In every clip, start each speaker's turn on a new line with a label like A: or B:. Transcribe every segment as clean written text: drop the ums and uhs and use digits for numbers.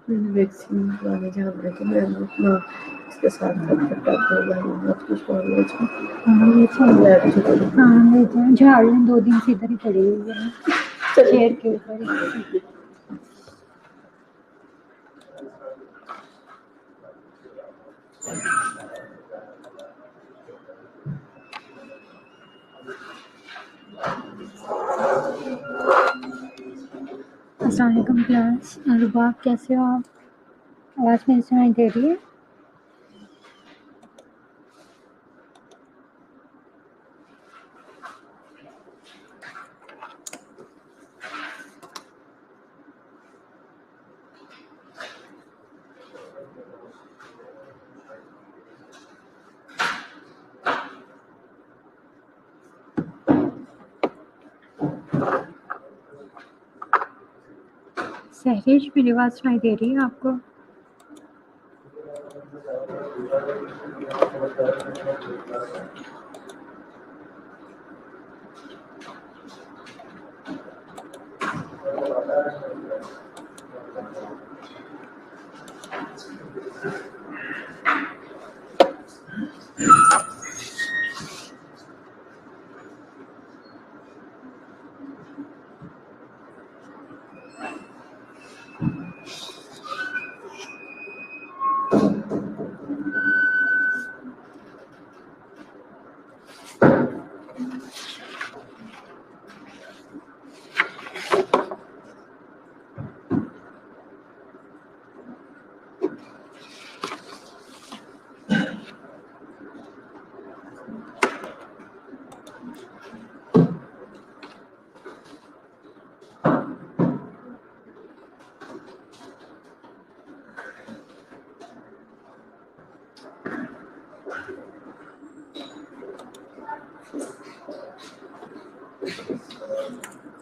A: मैंने वैक्सीन लगवाने जाना है तो मैं अपना इसके साथ कुछ और ले जाऊँ।
B: हाँ ले जाए। झाड़ियाँ 2 दिन से इधर ही पड़ी हुई है चेयर के ऊपर। अस्सलाम वालेकुम क्लास। रुबाब कैसे हो आप? आवाज़ मेरी सुनाई दे रही है? सहरीश मेरी आवाज़ सुनाई दे रही है आपको?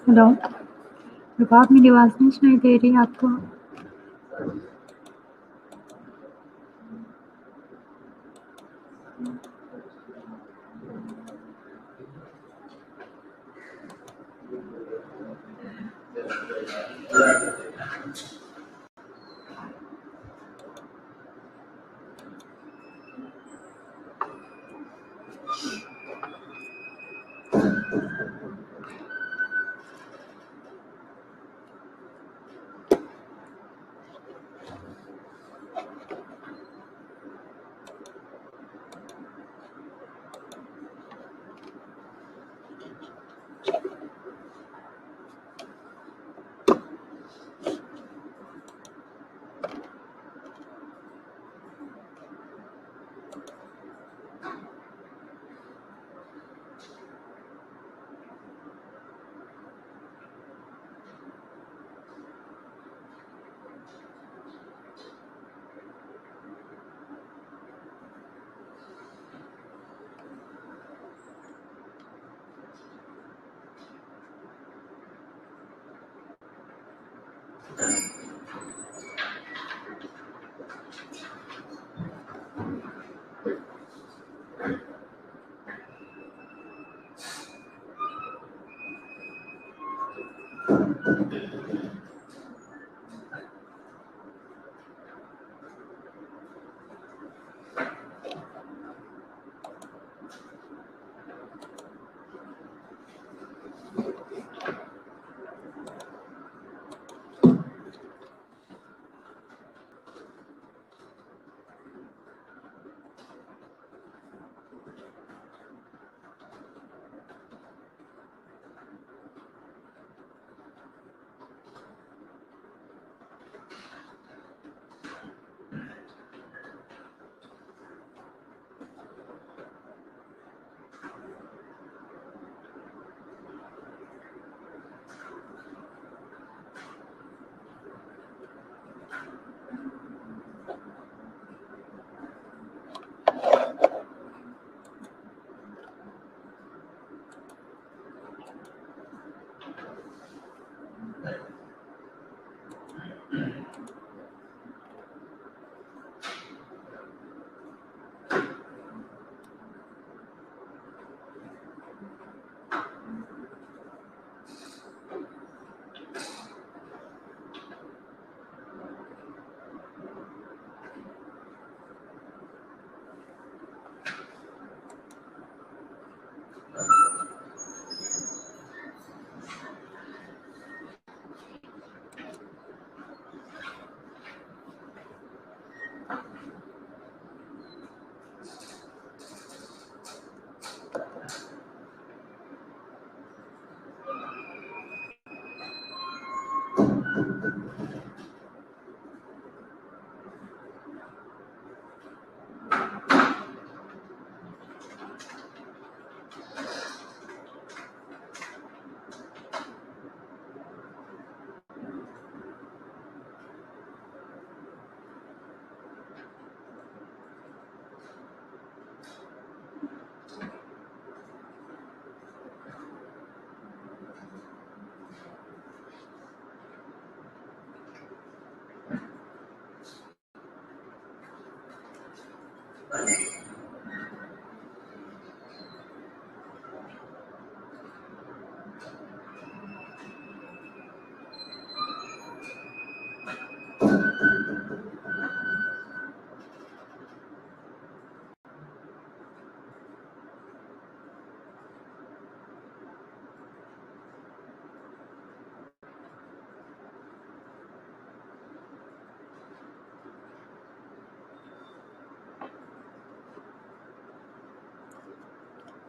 B: हेलो रुबाब मेरी आवाज़ नहीं सुनाई दे रही आपको?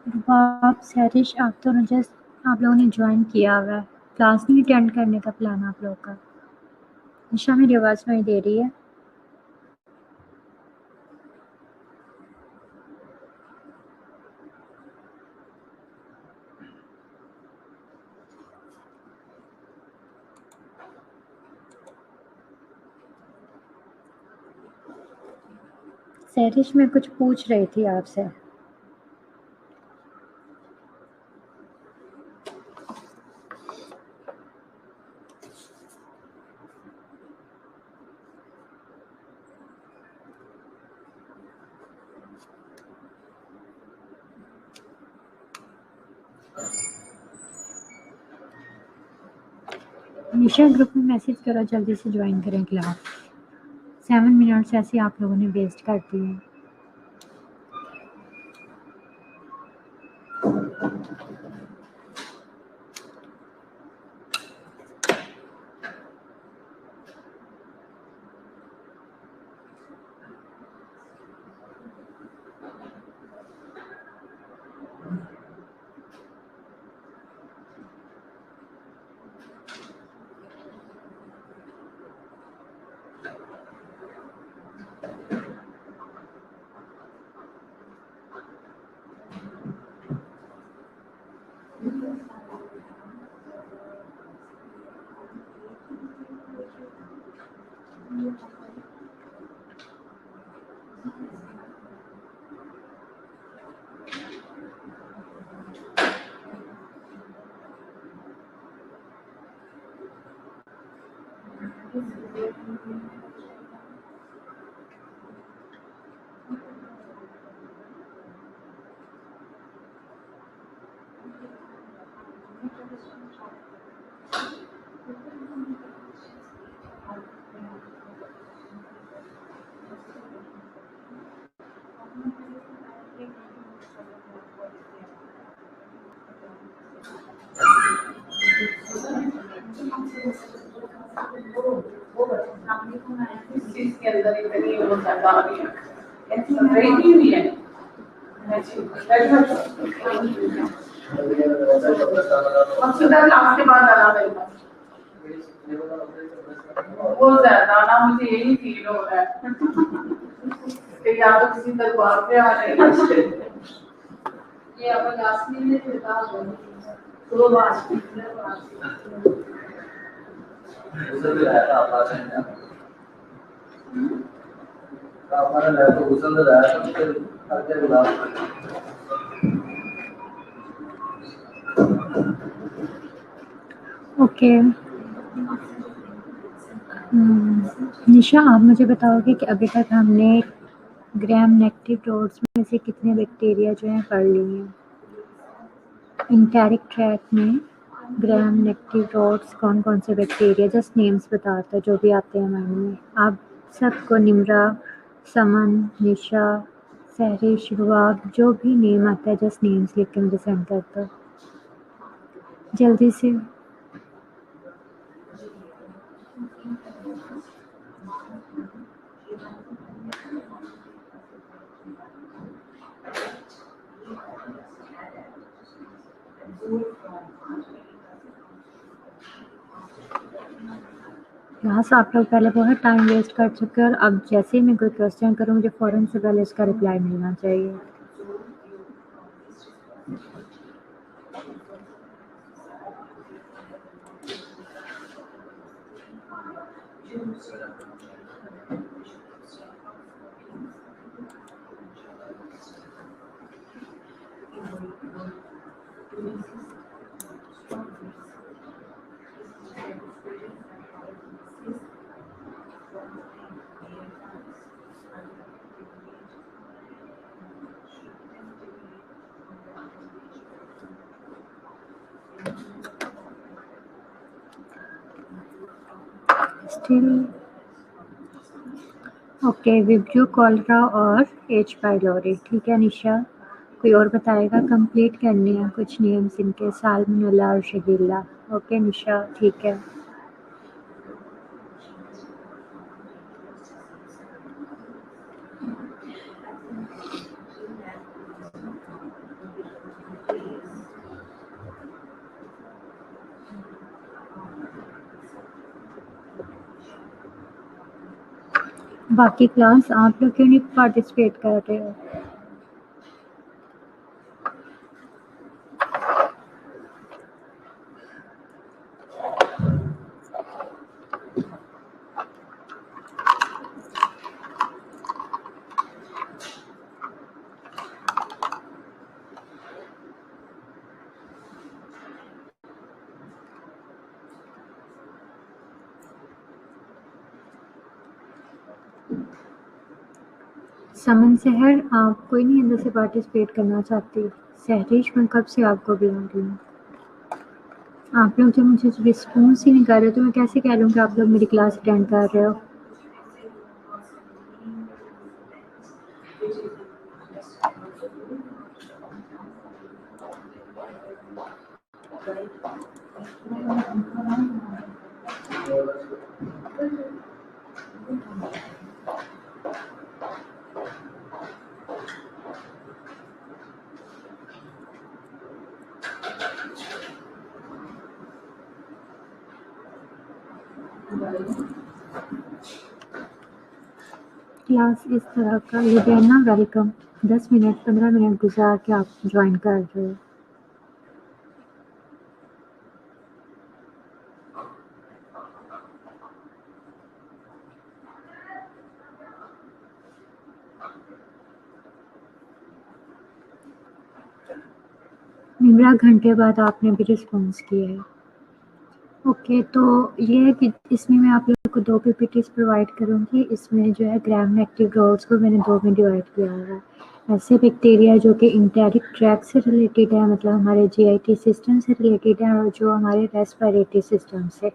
B: रुबाब, सैरिश, आप लोगों ने ज्वाइन किया हुआ है, क्लास नहीं अटेंड करने का प्लान आप लोगों का? निशा मेरी आवाज़ सुनाई दे रही है? सैरिश मैं कुछ पूछ रही थी आपसे। निशा ग्रुप में मैसेज करो, जल्दी से ज्वाइन करें क्लास। 7 मिनट्स ऐसे आप लोगों ने वेस्ट कर दिए।
A: इस चीज के अंदर इतनी वो ज्यादा आ रही है, रही नहीं हुई है। मकसूदा क्लास के बाद आना मेरे पास, वो ज्यादा ना मुझे यही फील हो रहा है कि या तो किसी दरबार पे आ रहे हैं ये अब यास्मीन ने देता हो तो बात उसे भी आया था आवाज है हमारा लैब तो उसे तो आया था फिर करके बुला
B: ओके। निशा आप मुझे बताओगे कि अभी तक हमने ग्राम नेगेटिव रोड्स में से कितने बैक्टीरिया जो हैं पढ़ लिए हैं? इंटेरिक ट्रैक में ग्राम नेगेटिव रोड्स कौन कौन से बैक्टीरिया, जस्ट नेम्स बताता जो भी आते हैं माइंड में। आप सबको निम्रा, समन, निशा, सहरिश, रुबाब जो भी नेम आता है जस्ट नेम्स लिख के मुझे सेंड कर दो जल्दी से। क्लास आप लोग पहले बहुत टाइम वेस्ट कर चुके हैं और अब जैसे ही मैं कोई क्वेश्चन करूँ मुझे फ़ौरन से पहले इसका रिप्लाई मिलना चाहिए। स्टिल ओके, विब्रियो कॉलरा और एच पाइलोरी। ठीक है निशा, कोई और बताएगा? कंप्लीट करने हैं कुछ नेम्स इनके, साल्मोनेला और शिगेल्ला। ओके निशा, ठीक है। बाकी क्लास आप लोग क्यों नहीं पार्टिसिपेट कर रहे हो? समन सहर, आप कोई नहीं अंदर से पार्टिसिपेट करना चाहती? सहरीश, मैं कब से आपको बुला रही हूँ, आप लोग जब मुझे रिस्पॉन्स ही नहीं कर रहे तो मैं कैसे कह लूँ कि आप लोग मेरी क्लास अटेंड कर रहे हो? क्लास इस तरह का, लुधियाना वेलकम। 10 मिनट 15 मिनट गुजार के आप ज्वाइन कर रहे हो। निम्रा, घंटे बाद आपने भी रिस्पॉन्स किया है। ओके, तो ये है कि इसमें मैं आप लोगों को 2 पीपीटीज प्रोवाइड करूँगी। इसमें जो है ग्राम नेगेटिव रोड्स को मैंने 2 में डिवाइड किया हुआ है। ऐसे बैक्टीरिया जो कि इंटेरिक ट्रैक से रिलेटेड है, मतलब हमारे जीआईटी सिस्टम से रिलेटेड है, और जो हमारे रेस्पिरेटरी सिस्टम से,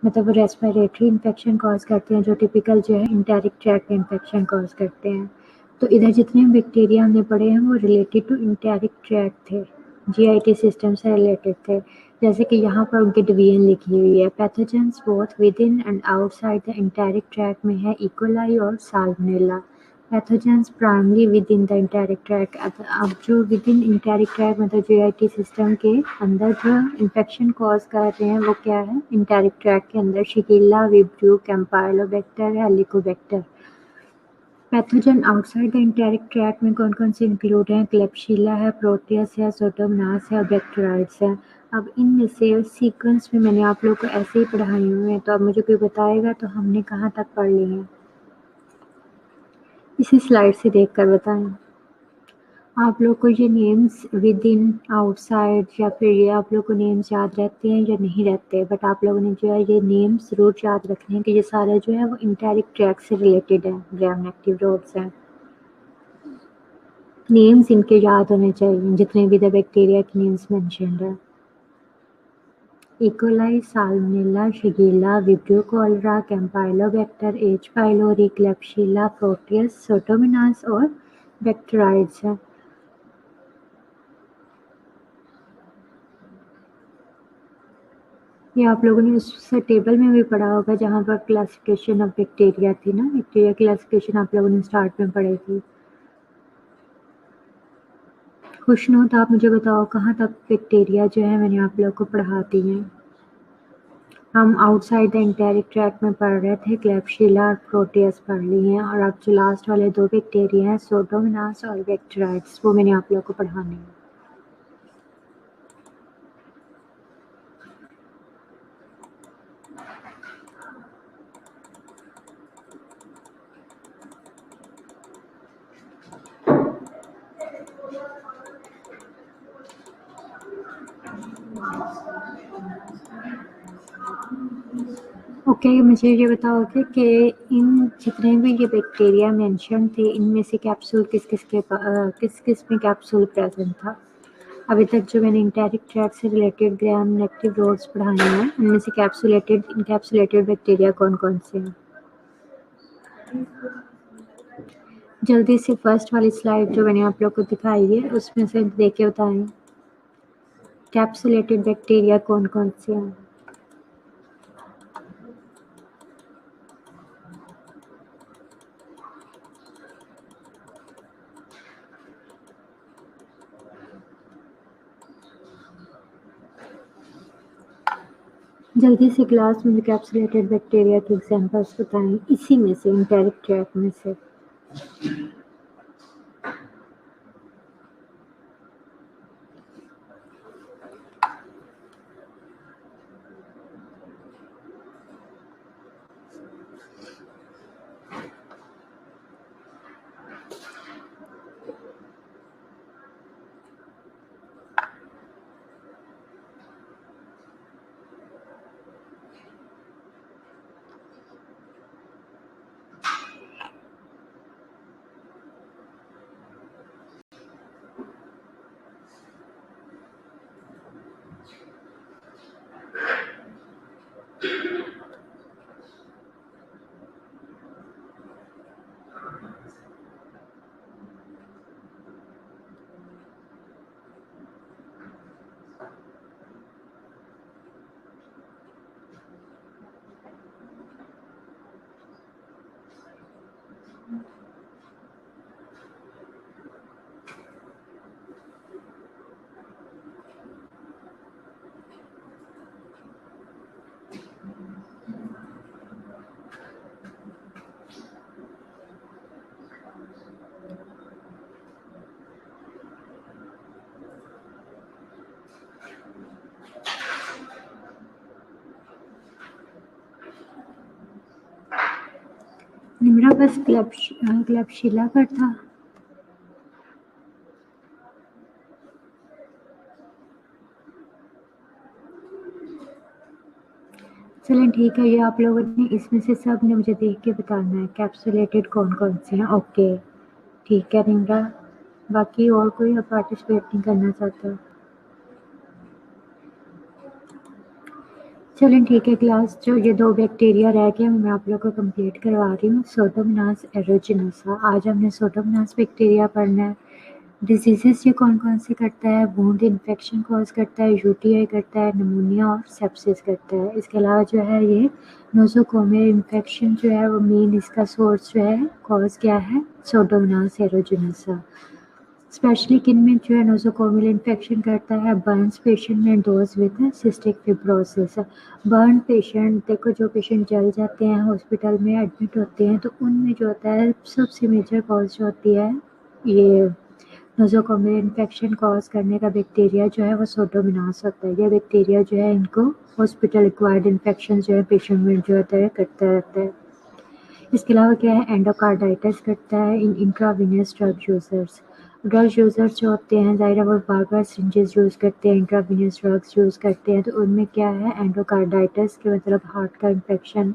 B: मतलब वो रेस्पिरेटरी इन्फेक्शन कॉज करते हैं, जो टिपिकल जो है इंटेरिक ट्रैक इन्फेक्शन कॉज करते हैं। तो इधर जितने बैक्टीरिया हमने पढ़े हैं वो रिलेटेड टू इंटेरिक ट्रैक थे, जीआईटी सिस्टम से रिलेटेड थे। जैसे कि यहाँ पर उनकी डिवीजन लिखी हुई है। Pathogens both with in and outside the enteric tract में है इकोलाई और salmonella. Pathogens primary with in the enteric track. अब जो विद इन इंटेरिक ट्रैक मतलब जीआईटी सिस्टम के अंदर जो इन्फेक्शन कॉज कर रहे हैं वो क्या है, इंटेरिक ट्रैक के अंदर Shigella, Vibrio, Campylobacter, Helicobacter. Pathogen outside the enteric tract में कौन कौन से इंक्लूड हैं? क्लेप्शिला है, प्रोटियस है, सोटोमोनास है और बैक्टीराइड्स है। अब इनमें से सीक्वेंस में मैंने आप लोगों को ऐसे ही पढ़ाए हुए हैं, तो अब मुझे कोई बताएगा तो हमने कहाँ तक पढ़ लिए हैं, इसी स्लाइड से देखकर बताएं। आप लोग को ये नेम्स विद इन, आउटसाइड या फिर ये आप लोग को नेम्स याद रहते हैं या नहीं रहते? बट आप लोगों ने जो है ये नेम्स ज़रूर याद रखने हैं कि ये सारे जो है वो इंटेरिक ट्रैक से रिलेटेड है, ग्राम नेगेटिव रोड्स हैं। नेम्स इनके याद होने चाहिए, जितने भी द बैक्टीरिया के नेम्स मेंशन्ड है। E coli, Salmonella, Shigella, Vibrio cholerae, Campylobacter, H pylori, Klebsiella, Proteus, Pseudomonas और बैक्टीराइड्स हैं। ये आप लोगों ने उस टेबल में भी पढ़ा होगा जहाँ पर क्लासिफिकेशन ऑफ बैक्टीरिया थी ना, बैक्टीरिया क्लासिफिकेशन आप लोगों ने स्टार्ट में पढ़ी थी। खुशनूद, आप मुझे बताओ कहाँ तक बैक्टीरिया जो है मैंने आप लोगों को पढ़ा दी हैं? हम आउटसाइड द इंटेरिक ट्रैक में पढ़ रहे थे, क्लेप्शिला और प्रोटियस पढ़ ली हैं, और अब जो लास्ट वाले 2 बैक्टीरिया हैं, सोटोमोनास और बैक्टीराइड्स, वो मैंने आप लोगों को पढ़ाने हैं। ओके, मुझे ये बताओगे कि इन जितने भी ये बैक्टीरिया मेंशन थे, इनमें से कैप्सूल किस किस में कैप्सूल प्रेजेंट था? अभी तक जो मैंने इंटेरिक ट्रैक से रिलेटेड ग्राम नेगेटिव रोड्स पढ़ाए हैं उनमें से कैप्सुलेटेड बैक्टीरिया कौन कौन से हैं? जल्दी से फर्स्ट वाली स्लाइड जो मैंने आप लोग को दिखाई है उसमें से देख के बताएं कैप्सुलेटेड बैक्टीरिया कौन कौन से हैं? जल्दी से क्लास में कैप्सुलेटेड बैक्टीरिया के एग्जांपल्स बताएं इसी में से इंटेरिक ट्रैक में से। निम्रा बस क्लबशिला पर था। चलें ठीक है, ये आप लोगों ने इसमें से सब ने मुझे देख के बताना है कैप्सुलेटेड कौन कौन से हैं। ओके ठीक है निम्रा, बाकी और कोई अब पार्टिसिपेट नहीं करना चाहता? चलें ठीक है क्लास, जो ये 2 बैक्टीरिया रह गए मैं आप लोग को कंप्लीट करवा रही हूँ। सोडोमोनास एरोजिनोसा, आज हमने सोडोमोनास बैक्टीरिया पढ़ना है। डिजीजेस ये कौन कौन से करता है? वुंड इन्फेक्शन कॉज करता है, यूटीआई करता है, निमोनिया और सेप्सिस करता है। इसके अलावा जो है ये नोसोकोमियल इन्फेक्शन जो है वो मेन इसका सोर्स जो है कॉज क्या है? सोडोमोनास एरोजिनोसा। स्पेशली किन में जो है नोसोकोमियल इन्फेक्शन करता है? बर्न्स पेशेंट में, dose with cystic fibrosis. Burn patient देखो, जो पेशेंट जल जाते हैं हॉस्पिटल में एडमिट होते हैं तो उनमें जो होता है सबसे मेजर कॉज जो होती है ये नोसोकोमियल इन्फेक्शन कॉज करने का बैक्टीरिया जो है वो सोडोमोनास होता है। ये बैक्टीरिया जो है इनको हॉस्पिटल एक्वायर्ड इन्फेक्शन जो है पेशेंट में जो होता है करता रहता है। इसके अलावा क्या है? एंडोकार्डाइटिस करता है in intravenous drug users. Drug users जो होते हैं ज़ाहिर है वो बार बार सिरिंजेस यूज़ करते हैं, इंट्रावीनस ड्रग्स यूज़ करते हैं, तो उनमें क्या है एंडोकार्डाइटिस के मतलब हार्ट का इन्फेक्शन,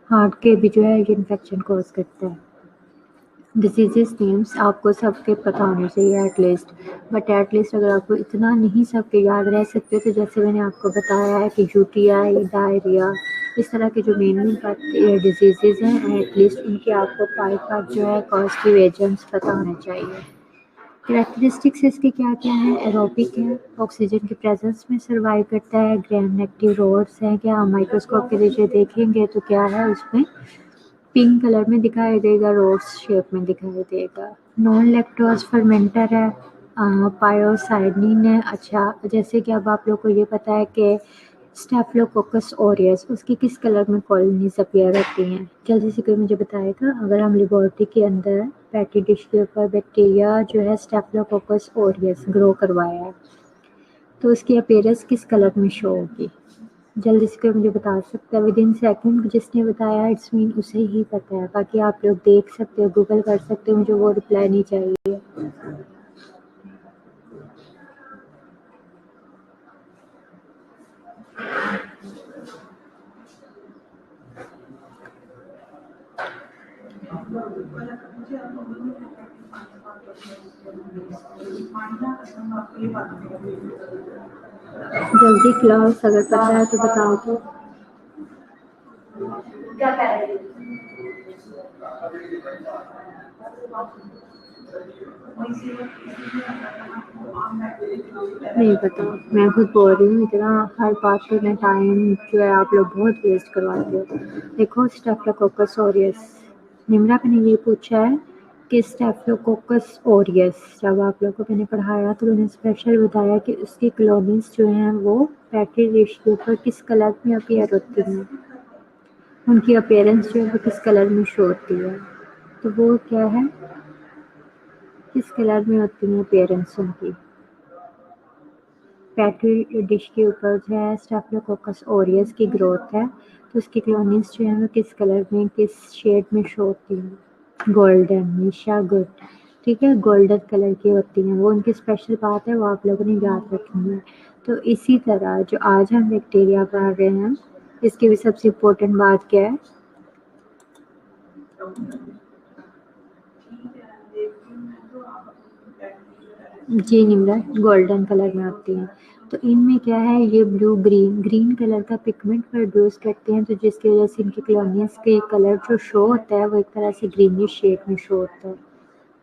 B: हार्ट के भी जो है ये इन्फेक्शन कॉज करता है। डिसीजेस नेम्स आपको सबके पता होने चाहिए एटलीस्ट, बट एटलीस्ट अगर आपको इतना नहीं सबके याद रह सकते तो जैसे मैंने आपको बताया है कि यूटीआई, डायरिया, इस तरह के जो मेन डिजीजेज हैं एटलीस्ट उनके आपको 5 जो है कॉजेटिव एजेंट्स पता होने चाहिए। कैरेक्टरिस्टिक्स इसके क्या क्या है? एरोबिक है, ऑक्सीजन की प्रेजेंस में सर्वाइव करता है, ग्राम नेगेटिव रोड्स हैं, क्या हम माइक्रोस्कोप के नीचे देखेंगे तो क्या है उसमें पिंक कलर में दिखाई देगा, रोड्स शेप में दिखाई देगा। नॉन लैक्टोज फर्मेंटर है, पायोसाइनिन है। अच्छा जैसे कि अब आप लोग को ये पता है कि स्टेफिलोकोकस ऑरियस उसकी किस कलर में कॉलोनीज अपीयर होती हैं? जल्दी से कोई मुझे बताएगा? अगर हम लेबोरेटरी के अंदर पैटी डिश के ऊपर बैक्टीरिया जो है स्टेफिलोकोकस ऑरियस ग्रो करवाया है तो उसकी अपीयरेंस किस कलर में शो होगी? जल्दी से कोई मुझे बता सकता है? विदिन सेकंड जिसने बताया इट्स मीन उसे ही पता है, बाकी आप लोग देख सकते हो, गूगल कर सकते हो, मुझे वो रिप्लाई नहीं चाहिए। जल्दी क्लास अगर पता है तो बताओ तो।
A: क्या कह रहे हैं?
B: नहीं पता, मैं खुद बोल रही हूँ, इतना हर बात पे मैं टाइम जो है आप लोग बहुत वेस्ट करवाते हो। देखो स्टेफिलोकोकस ऑरियस, निम्रा मैंने ये पूछा है कि स्टेफिलोकोकस ऑरियस जब आप लोगों को मैंने पढ़ाया तो मैंने स्पेशल बताया कि उसकी कॉलोनीज जो हैं वो पैट्री डिश के ऊपर किस कलर में अपीयर होती हैं, उनकी अपीयरेंस जो है वो किस कलर में शो होती है। तो वो क्या है, किस कलर में होती है अपीयरेंस उनकी। पेट्री डिश के ऊपर जो है स्टेफिलोकोकस ऑरियस की ग्रोथ है, तो उसकी कॉलोनीज जो है वो किस कलर में, किस शेड में शो होती हैं। गोल्डन, निशा गुड, ठीक है, गोल्डन कलर की होती हैं वो, उनकी स्पेशल बात है, वो आप लोगों ने याद रखनी है। तो इसी तरह जो आज हम बैक्टीरिया पढ़ रहे हैं, इसकी भी सबसे इम्पोर्टेंट बात क्या है, जी निम्रा, गोल्डन कलर में होती हैं। तो इनमें क्या है, ये ब्लू ग्रीन कलर का पिगमेंट प्रोड्यूस करते हैं, तो जिसकी वजह से इनकी कॉलोनियस के कलर जो शो होता है वो एक तरह से ग्रीनिश शेड में शो होता है।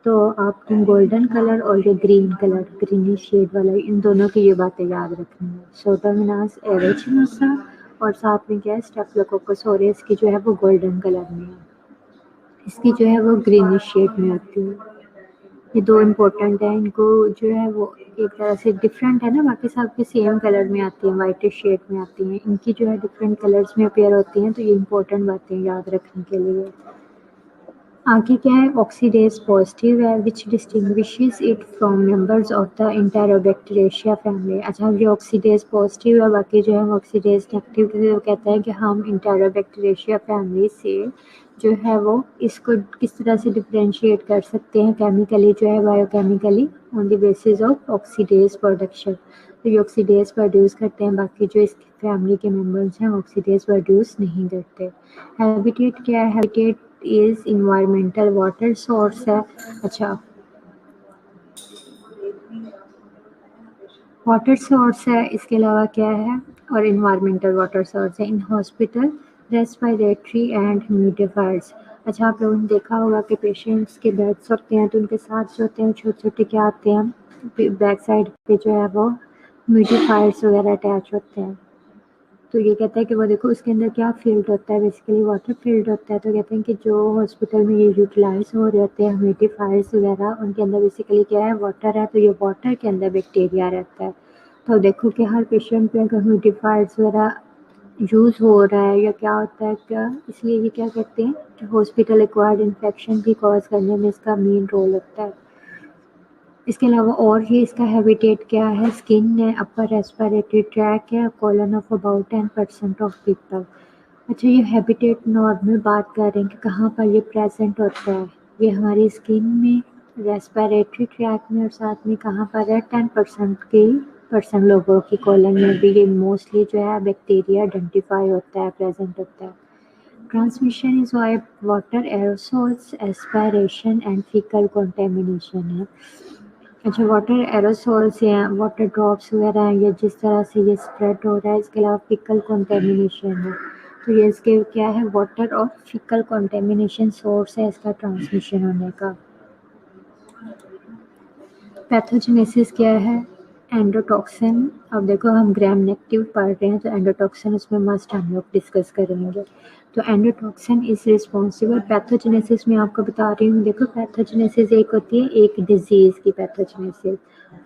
B: तो आपको गोल्डन कलर और ये ग्रीन कलर, ग्रीनिश शेड वाला, इन दोनों की ये बातें याद रखनी है। सोडामिनास एरिचिनोसा और साथ में क्या है, स्टेफिलोकोकस ऑरियस की जो है वो गोल्डन कलर में है, इसकी जो है वो ग्रीनिश शेड में होती है। ये दो इम्पोर्टेंट है, इनको जो है वो एक तरह से डिफरेंट है ना, बाकी सब के सेम कलर में आती हैं, वाइटिश शेड में आती हैं, इनकी जो है डिफरेंट कलर्स में अपेयर होती हैं, तो ये इम्पोर्टेंट बातें याद रखने के लिए। आगे क्या है, ऑक्सीडेज पॉजिटिव है which distinguishes it from members of the Enterobacteriaceae family. अच्छा, ये ऑक्सीडेज पॉजिटिव है, बाकी जो है ऑक्सीडेज नेगेटिव, वो कहता है कि हम इंटेरोबैक्टीरियेशिया फैमिली से जो है वो इसको किस तरह से डिफरेंशिएट कर सकते हैं केमिकली, जो है biochemically, on the basis of oxidase production. तो ये ऑक्सीडेज प्रोड्यूस करते हैं, बाकी जो इस फैमिली के मेंबर्स हैं ऑक्सीडेज प्रोड्यूस नहीं करते। हैबिटेट क्या है, habitat is environmental water source है। अच्छा, वाटर सोर्स है, इसके अलावा क्या है, और इन्वायरमेंटल वाटर सोर्स है in hospital, respiratory and humidifiers. अच्छा, आप लोगों ने देखा होगा कि पेशेंट्स के बेड्स होते हैं तो उनके साथ जो होते हैं छोटे छोटे क्या आते हैं, बैक साइड पे जो है वो ह्यूमिडिफायर्स वगैरह अटैच होते हैं। तो ये कहता है कि वो देखो उसके अंदर क्या फील्ड होता है, बेसिकली वाटर फील्ड होता है। तो कहते हैं कि जो हॉस्पिटल में ये यूटिलाइज हो रहे होते हैं ह्यूमिडिफायर्स वगैरह, उनके अंदर बेसिकली क्या है, वाटर है, तो ये वाटर के अंदर बैक्टीरिया रहता है। तो देखो कि हर पेशेंट पे अगर ह्यूमिडिफायर्स वगैरह यूज़ हो रहा है या क्या होता है क्या, इसलिए ये क्या कहते हैं कि हॉस्पिटल एक्वायर्ड इन्फेक्शन भी कॉज करने में इसका मेन रोल होता है। इसके अलावा और ये इसका हैबिटेट क्या है, स्किन है, अपर रेस्पिरेटरी ट्रैक है, colon of about 10% of people. अच्छा, ये हैबिटेट नॉर्मल बात कर रहे हैं कि कहाँ पर ये प्रेजेंट होता है, ये हमारी स्किन में, रेस्पिरेटरी ट्रैक में, और साथ में कहाँ पर है, 10% लोगों की कॉलन में भी ये मोस्टली जो है बैक्टीरिया आइडेंटिफाई होता है, प्रेजेंट होता है। Transmission is why water aerosols, aspiration and faecal contamination है। अच्छा, वाटर एरोसोल्स या वाटर ड्रॉप्स वगैरह हैं, ये जिस तरह से ये स्प्रेड हो रहा है, इसके अलावा फीकल कॉन्टेमिनेशन है, तो ये इसके क्या है, वाटर और फीकल कॉन्टेमिनेशन सोर्स है इसका ट्रांसमिशन होने का। पैथोजेनेसिस क्या है, एंडोटॉक्सिन। अब देखो हम ग्राम नेगेटिव पढ़ रहे हैं तो एंडोटॉक्सिन उसमें मस्ट हम लोग डिस्कस करेंगे। तो एंडोटॉक्सिन इज रिस्पॉन्सिबल, पैथोजेनेसिस में आपको बता रही हूँ। देखो पैथोजेनेसिस एक होती है एक डिजीज़ की पैथोजेनेसिस,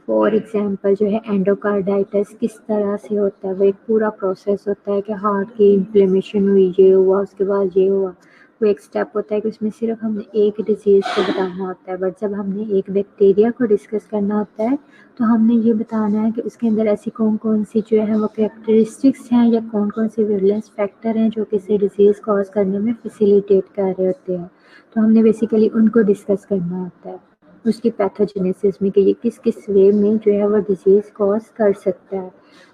B: फॉर एग्जांपल जो है एंडोकार्डाइटिस किस तरह से होता है, वो एक पूरा प्रोसेस होता है कि हार्ट की इन्फ्लेमेशन हुई, ये हुआ, उसके बाद ये हुआ, वो एक स्टेप होता है कि उसमें सिर्फ हमने एक डिजीज़ को बताना होता है। बट जब हमने एक बैक्टीरिया को डिस्कस करना होता है तो हमने ये बताना है कि उसके अंदर ऐसी कौन कौन सी जो है वो कैरेक्टरिस्टिक्स हैं या कौन कौन से विजिलेंस फैक्टर हैं जो किसी डिजीज़ कॉज करने में फैसिलिटेट कर रहे होते हैं। तो हमने बेसिकली उनको डिस्कस करना होता है उसकी पैथोजेनेसिस में कि ये किस किस वे में जो है वो डिजीज़ कॉज कर सकता है।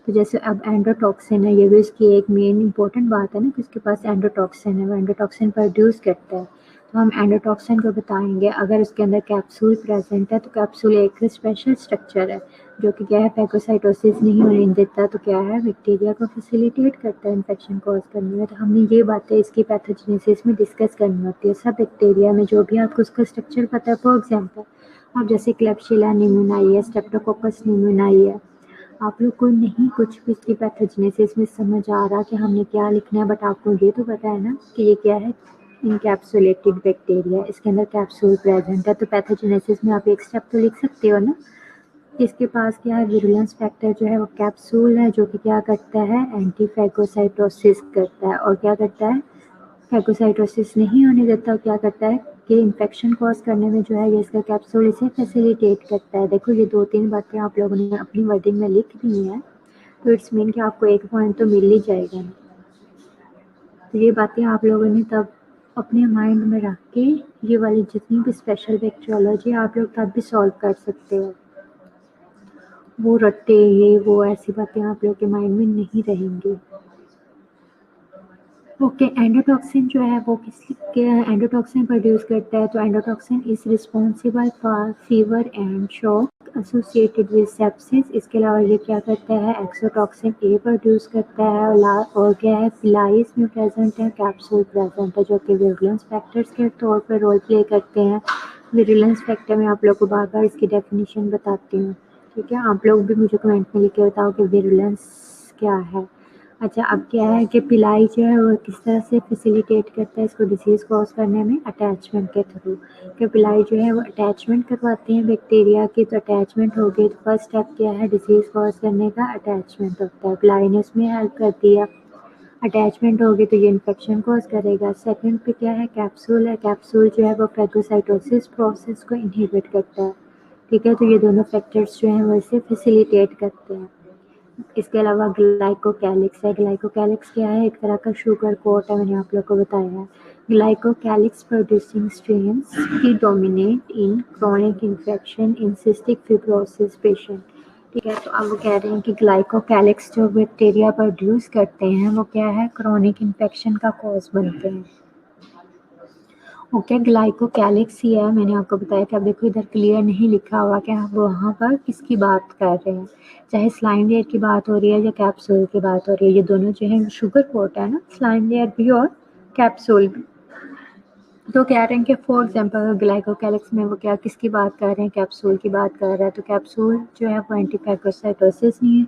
B: तो जैसे अब एंडोटॉक्सिन है, ये भी उसकी एक मेन इंपॉर्टेंट बात है ना कि उसके पास एंडोटॉक्सिन है, वो एंडोटॉक्सिन प्रोड्यूस करता है। हम एंडोटॉक्सिन को बताएंगे। अगर उसके अंदर कैप्सूल प्रेजेंट है तो कैप्सूल एक स्पेशल स्ट्रक्चर है जो कि क्या है, फैगोसाइटोसिस नहीं होने देता, तो क्या है, बैक्टीरिया को फैसिलिटेट करता है इन्फेक्शन कॉज करने में। तो हमने ये बातें इसकी पैथोजेनेसिस में डिस्कस करनी होती है। सब बैक्टीरिया में जो भी आपको उसका स्ट्रक्चर पता है, फॉर एग्जाम्पल आप जैसे क्लेब्सिला निमोनियाई है, स्ट्रेप्टोकोकस निमोनियाई है, आप लोग को नहीं कुछ भी इसकी पैथोजेनेसिस में समझ आ रहा कि हमने क्या लिखना है, बट आपको ये तो पता है ना कि ये क्या है, इनकैप्सुलेटेड बैक्टीरिया, इसके अंदर कैप्सूल प्रेजेंट है। तो पैथोजेनेसिस में आप एक स्टेप तो लिख सकते हो ना, इसके पास क्या है, विरुलेंस फैक्टर जो है वो कैप्सूल है, जो कि क्या करता है, एंटी फैगोसाइटोसिस करता है। और क्या करता है, फैगोसाइटोसिस नहीं होने देता। क्या करता है कि इन्फेक्शन कॉज करने में जो है ये इसका कैप्सूल इसे फैसिलिटेट करता है। देखो ये 2-3 बातें आप लोगों ने अपनी वर्डिंग में लिख दी हैं, तो इट्स मीन कि आपको एक पॉइंट तो मिल ही जाएगा। तो ये बातें आप लोगों ने तब अपने माइंड में रख के ये वाली जितनी भी स्पेशल बैक्टीरियोलॉजी आप लोग तब भी सॉल्व कर सकते हो। वो रट्टे ये वो ऐसी बातें आप लोग के माइंड में नहीं रहेंगी। ओके, एंडोटॉक्सिन जो है वो किस एंडोटॉक्सिन प्रोड्यूस करता है, तो endotoxin is responsible for fever and shock associated with sepsis. इसके अलावा ये क्या करता है, एक्सोटॉक्सिन ए प्रोड्यूस करता है। और क्या है, पिलाइस में प्रेजेंट है, कैप्सूल प्रेजेंट है, जो कि विरुलेंस फैक्टर्स के तौर पर रोल प्ले करते हैं। विरुलेंस फैक्टर में आप लोग को बार बार इसकी डेफिनेशन बताती हूँ, ठीक है। आप लोग भी मुझे कमेंट में लिख के बताओ कि विरुलेंस क्या है। अच्छा, अब क्या है कि पिलाई जो है वो किस तरह से फैसिलिटेट करता है इसको डिसीज़ कॉज करने में, अटैचमेंट के थ्रू। कि पिलाई जो है वो अटैचमेंट करवाते हैं बैक्टीरिया की, तो अटैचमेंट हो गई तो फर्स्ट स्टेप क्या है डिसीज़ कॉज करने का, अटैचमेंट होता है। पिलाई ने उसमें हेल्प करती है। अटैचमेंट होगी तो ये इन्फेक्शन कॉज करेगा। सेकंड पे क्या है, कैप्सूल है। कैप्सूल जो है वो फैगोसाइटोसिस प्रोसेस को इनहिबिट करता है, ठीक है। तो ये दोनों फैक्टर्स जो हैं वो इसे फैसिलिटेट करते हैं। इसके अलावा ग्लाइकोकैलिक्स है। ग्लाइकोकैलिक्स क्या है, एक तरह का शुगर कोट है, मैंने आप लोग को बताया है। Glycocalyx producing strains dominate in chronic infection in cystic fibrosis patient, ठीक है। तो अब वो कह रहे हैं कि ग्लाइकोकैलिक्स जो बैक्टीरिया प्रोड्यूस करते हैं वो क्या है, क्रोनिक इन्फेक्शन का कॉज बनते हैं। ओके, ग्लाइकोकैलिक्स ही है, मैंने आपको बताया था। अब देखो इधर क्लियर नहीं लिखा हुआ कि आप वहाँ पर किसकी बात कर रहे हैं, चाहे स्लाइम लेयर की बात हो रही है या कैप्सूल की बात हो रही है। ये दोनों जो है शुगर कोट है ना, स्लाइम लेयर भी और कैप्सूल भी। तो कह रहे हैं कि फॉर एग्जांपल ग्लाइकोकैलिक्स में वो क्या किसकी बात कर रहे हैं, कैप्सूल की बात कर रहा है। तो कैप्सूल जो है वो एंटीफैगोसाइटोसिस नहीं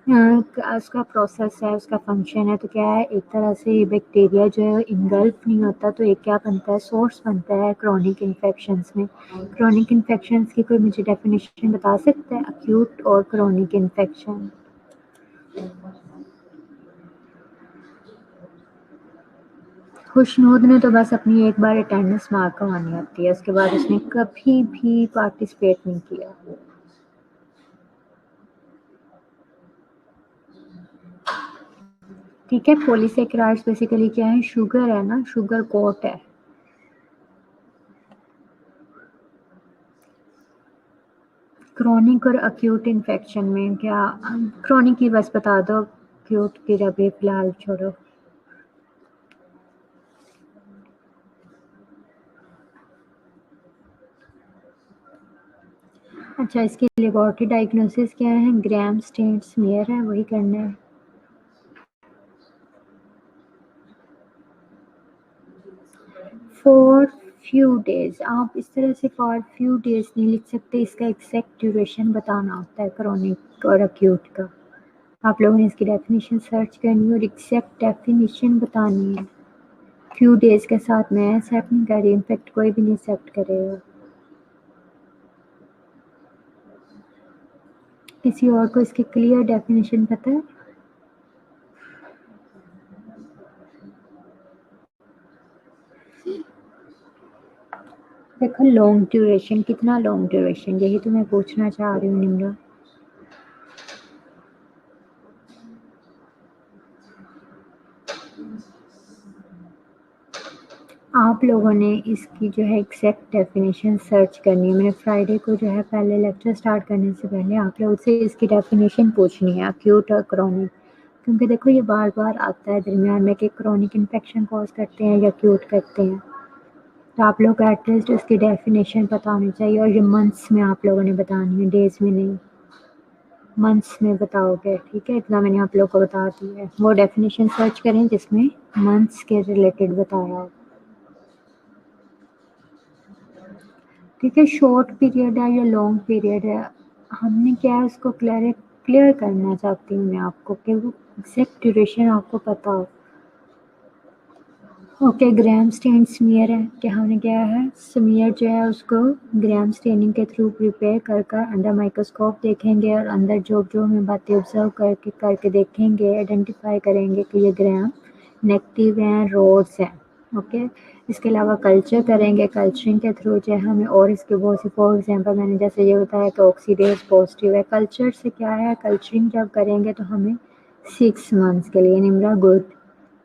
B: है, उसका प्रोसेस है, उसका फंक्शन है। तो क्या है, एक तरह से ये बैक्टीरिया जो है इनगल्फ नहीं होता, तो एक क्या बनता है, सोर्स बनता है क्रॉनिक इन्फेक्शंस में। क्रॉनिक इन्फेक्शंस की कोई मुझे डेफिनेशन बता सकता है, अक्यूट और क्रॉनिक इन्फेक्शन। खुशनूद ने तो बस अपनी एक बार अटेंडेंस मार्क करवानी होती है, उसके बाद उसने कभी भी पार्टिसिपेट नहीं किया। ठीक है, पॉलीसेकेराइड्स बेसिकली क्या है, शुगर है ना, शुगर कोट है। क्रॉनिक और अक्यूट इन्फेक्शन में क्या, क्रॉनिक की बस बता दो, अक्यूट की अभी फिलहाल छोड़ो। अच्छा, इसके लेबोरेटरी डायग्नोसिस क्या है, ग्राम स्टेन स्मीयर है, वही करना है। फॉर फ्यू डेज, आप इस तरह से फॉर फ्यू डेज नहीं लिख सकते, इसका एग्जैक्ट ड्यूरेशन बताना होता है क्रॉनिक और अक्यूट का। आप लोगों ने इसकी डेफिनेशन सर्च करनी है और एग्जैक्ट डेफिनेशन बतानी है। फ्यू डेज के साथ मैं एक्सेप्ट नहीं कर रही, इनफैक्ट कोई भी नहीं एक्सेप्ट करेगा। किसी और को इसकी क्लियर डेफिनेशन पता है? देखो लॉन्ग ड्यूरेशन, कितना लॉन्ग ड्यूरेशन, यही तो मैं पूछना चाह रही हूँ निम्रा। आप लोगों ने इसकी जो है एग्जैक्ट डेफिनेशन सर्च करनी है। मैंने फ्राइडे को जो है पहले लेक्चर स्टार्ट करने से पहले आप लोगों से इसकी डेफिनेशन पूछनी है, अक्यूट और क्रॉनिक। क्योंकि देखो ये बार बार आता है दरमियान में कि क्रॉनिक इन्फेक्शन कॉज करते हैं या अक्यूट करते हैं। तो आप लोग को एटलीस्ट उसकी डेफिनेशन पता होनी चाहिए, और ये मंथ्स में आप लोगों ने बतानी है, डेज में नहीं, मंथ्स में बताओगे, ठीक है? इतना मैंने आप लोग को बता दिया है। वो डेफिनेशन सर्च करें जिसमें मंथ्स के रिलेटेड बताया हो, ठीक है? शॉर्ट पीरियड है या लॉन्ग पीरियड है, हमने क्या है उसको क्लियर करना चाहती हूँ मैं आपको, कि वो एग्जैक्ट ड्यूरेशन आपको पता हो। ओके, ग्राम स्टेन स्मीयर है कि हमने क्या है, स्मीयर जो है उसको ग्राम स्टेनिंग के थ्रू प्रिपेयर कर कर अंडर माइक्रोस्कोप देखेंगे, और अंदर जो जो हमें बातें ऑब्जर्व करके देखेंगे, आइडेंटिफाई करेंगे कि ये ग्राम नेगेटिव हैं, रोड्स हैं। ओके, इसके अलावा कल्चर करेंगे, कल्चरिंग के थ्रू जो है हमें, और इसके बहुत से, फॉर एग्जांपल मैंने जैसे ये बताया कि ऑक्सीडेज पॉजिटिव है। कल्चर से क्या है, कल्चरिंग जब करेंगे तो हमें 6 मंथ्स के लिए निम्रा गुड,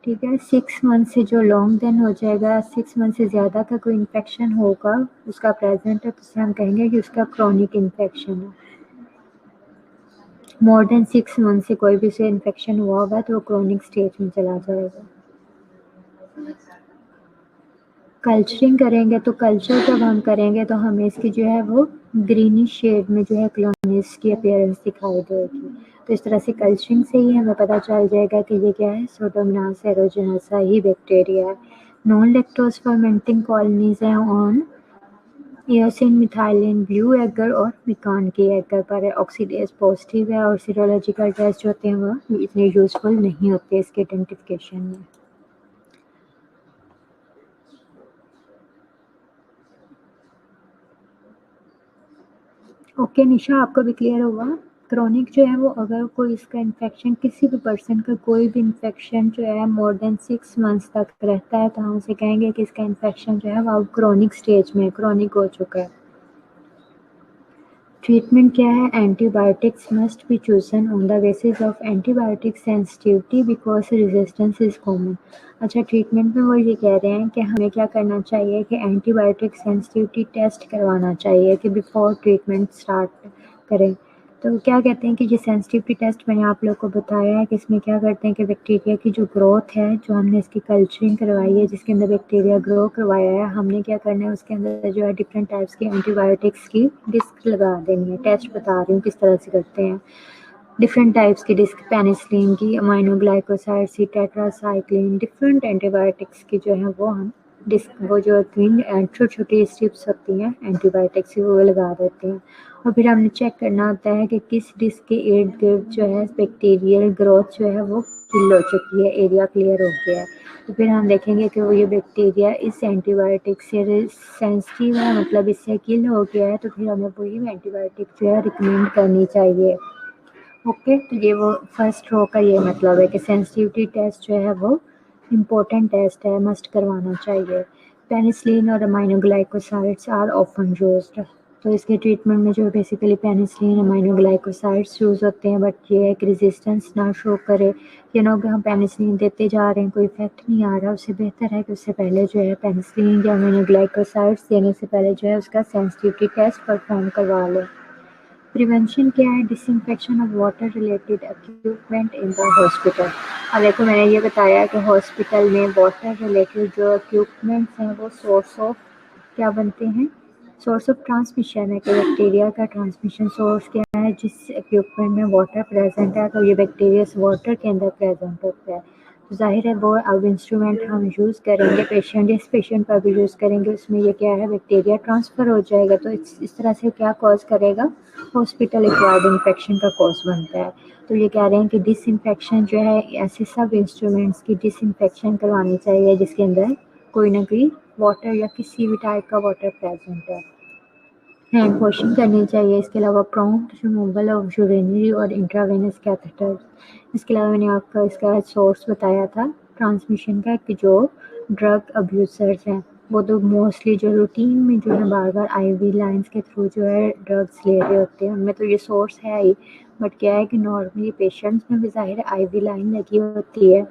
B: ठीक है? 6 मंथ से जो लॉन्ग देन हो जाएगा, 6 मंथ से ज़्यादा का कोई इन्फेक्शन होगा उसका प्रेजेंट है, तो उसे हम कहेंगे कि उसका क्रॉनिक इन्फेक्शन है। मोर देन 6 मंथ से कोई भी से इन्फेक्शन हुआ होगा तो वो क्रॉनिक स्टेज में चला जाएगा। कल्चरिंग करेंगे तो कल्चर जब हम करेंगे तो हमें इसकी जो है वो ग्रीनिश शेड में जो है क्लोनिस की अपीयरेंस दिखाई देगी। तो इस तरह से कल्चरिंग से ही हमें पता चल जाएगा कि ये क्या है, सूडोमोनास एरोजेनेसा ही बैक्टीरिया है। नॉन लैक्टोज फर्मेंटिंग कॉलोनीज हैं ऑन एयरसिन, मिथाइलिन, ब्लू एगर और मिकान की एगर पर ऑक्सीडेज पॉजिटिव है, और सीरोलॉजिकल टेस्ट होते हैं वो इतने यूजफुल नहीं होते इसके आइडेंटिफिकेशन में। ओके निशा, आपको भी क्लियर होगा? क्रोनिक जो है वो, अगर कोई इसका इन्फेक्शन, किसी भी पर्सन का कोई भी इन्फेक्शन जो है मोर देन 6 मंथ्स तक रहता है, तो हम उसे कहेंगे कि इसका इन्फेक्शन जो है वो अब क्रोनिक स्टेज में, क्रोनिक हो चुका है। ट्रीटमेंट क्या है, antibiotics must be chosen on the basis of antibiotic sensitivity because resistance is common. अच्छा, ट्रीटमेंट में वो ये कह रहे हैं कि हमें क्या करना चाहिए कि एंटीबायोटिक सेंसिटिविटी टेस्ट करवाना चाहिए कि बिफोर ट्रीटमेंट स्टार्ट करें। तो क्या कहते हैं कि ये सेंसिटिविटी टेस्ट मैंने आप लोग को बताया है कि इसमें क्या करते हैं कि बैक्टीरिया की जो ग्रोथ है, जो हमने इसकी कल्चरिंग करवाई है जिसके अंदर बैक्टीरिया ग्रो करवाया है, हमने क्या करना है उसके अंदर जो है डिफरेंट टाइप्स की एंटीबायोटिक्स की डिस्क लगा देनी है। टेस्ट बता रही हूँ किस तरह से करते हैं। डिफरेंट टाइप्स की डिस्क, पेनिसिलिन की, अमाइनोग्लाइकोसाइड की, टेट्रासाइक्लिन, डिफरेंट एंटीबायोटिक्स की जो है वो हम डिस्क, वो जो तीन छोटी छोटी स्ट्रिप्स होती हैं एंटीबायोटिक्स की, वो लगा देते हैं। और फिर हमने चेक करना होता है कि किस डिस्क के इर्द गिर्द जो है बैक्टीरियल ग्रोथ जो है वो किल हो चुकी है, एरिया क्लियर हो गया है। तो फिर हम देखेंगे कि वो ये बैक्टीरिया इस एंटीबायोटिक से सेंसिटिव है, मतलब इससे किल हो गया है, तो फिर हमें वही एंटीबायोटिक जो है रिकमेंड करनी चाहिए। ओके, तो ये वो फर्स्ट रो का ये मतलब है कि सेंसिटिविटी टेस्ट जो है वो इम्पोर्टेंट टेस्ट है, मस्ट करवाना चाहिए। पेनिसिलिन और अमाइनोग्लाइकोसाइड्स आर ऑफन यूज्ड। तो इसके ट्रीटमेंट में जो बेसिकली पेनिसिलिन, अमाइनोग्लाइकोसाइड्स यूज़ होते हैं, बट ये है कि रेजिस्टेंस ना शो करे। कि हम पेनिसिलिन देते जा रहे हैं, कोई इफेक्ट नहीं आ रहा, उससे बेहतर है कि उससे पहले जो है पेनिसिलिन या अमाइनोग्लाइकोसाइड्स देने से पहले जो है उसका सेंसिटिविटी टेस्ट परफॉर्म करवा लो। प्रिवेंशन क्या है, disinfection of water related equipment in the hospital. अब देखो मैंने ये बताया कि हॉस्पिटल में वाटर रिलेटेड जो इक्विपमेंट्स हैं वो सोर्स ऑफ क्या बनते हैं, सोर्स ऑफ ट्रांसमिशन है कि बैक्टीरिया का ट्रांसमिशन सोर्स क्या है, जिस इक्विपमेंट में वाटर प्रेजेंट है तो ये बैक्टीरिया वाटर के अंदर प्रेजेंट होता है। तो जाहिर है वो अब इंस्ट्रूमेंट हम यूज़ करेंगे, पेशेंट, इस पेशेंट पर भी यूज़ करेंगे, उसमें ये क्या है, बैक्टीरिया ट्रांसफ़र हो जाएगा। तो इस तरह से क्या कॉज करेगा, हॉस्पिटल एक्वायर्ड इन्फेक्शन का कॉज बनता है। तो ये कह रहे हैं कि डिसइंफेक्शन जो है, ऐसे सब इंस्ट्रूमेंट्स की डिसइंफेक्शन करवानी चाहिए जिसके अंदर कोई ना कोई वाटर या किसी भी टाइप का वाटर प्रेजेंट है। हैंड वॉशिंग करनी चाहिए। इसके अलावा प्रॉम्प्ट रिमूवल ऑफ यूरिनरी और इंट्रावेनस कैथेटर्स। इसके अलावा मैंने आपको इसका सोर्स बताया था ट्रांसमिशन का, कि जो ड्रग अब्यूज़र्स हैं वो तो मोस्टली जो रूटीन में जो है बार बार आईवी लाइंस के थ्रू जो है ड्रग्स ले रहे होते हैं, उनमें तो ये सोर्स है ही, बट क्या है कि नॉर्मली पेशेंट्स में भी ज़ाहिर है आईवी लाइन लगी होती है,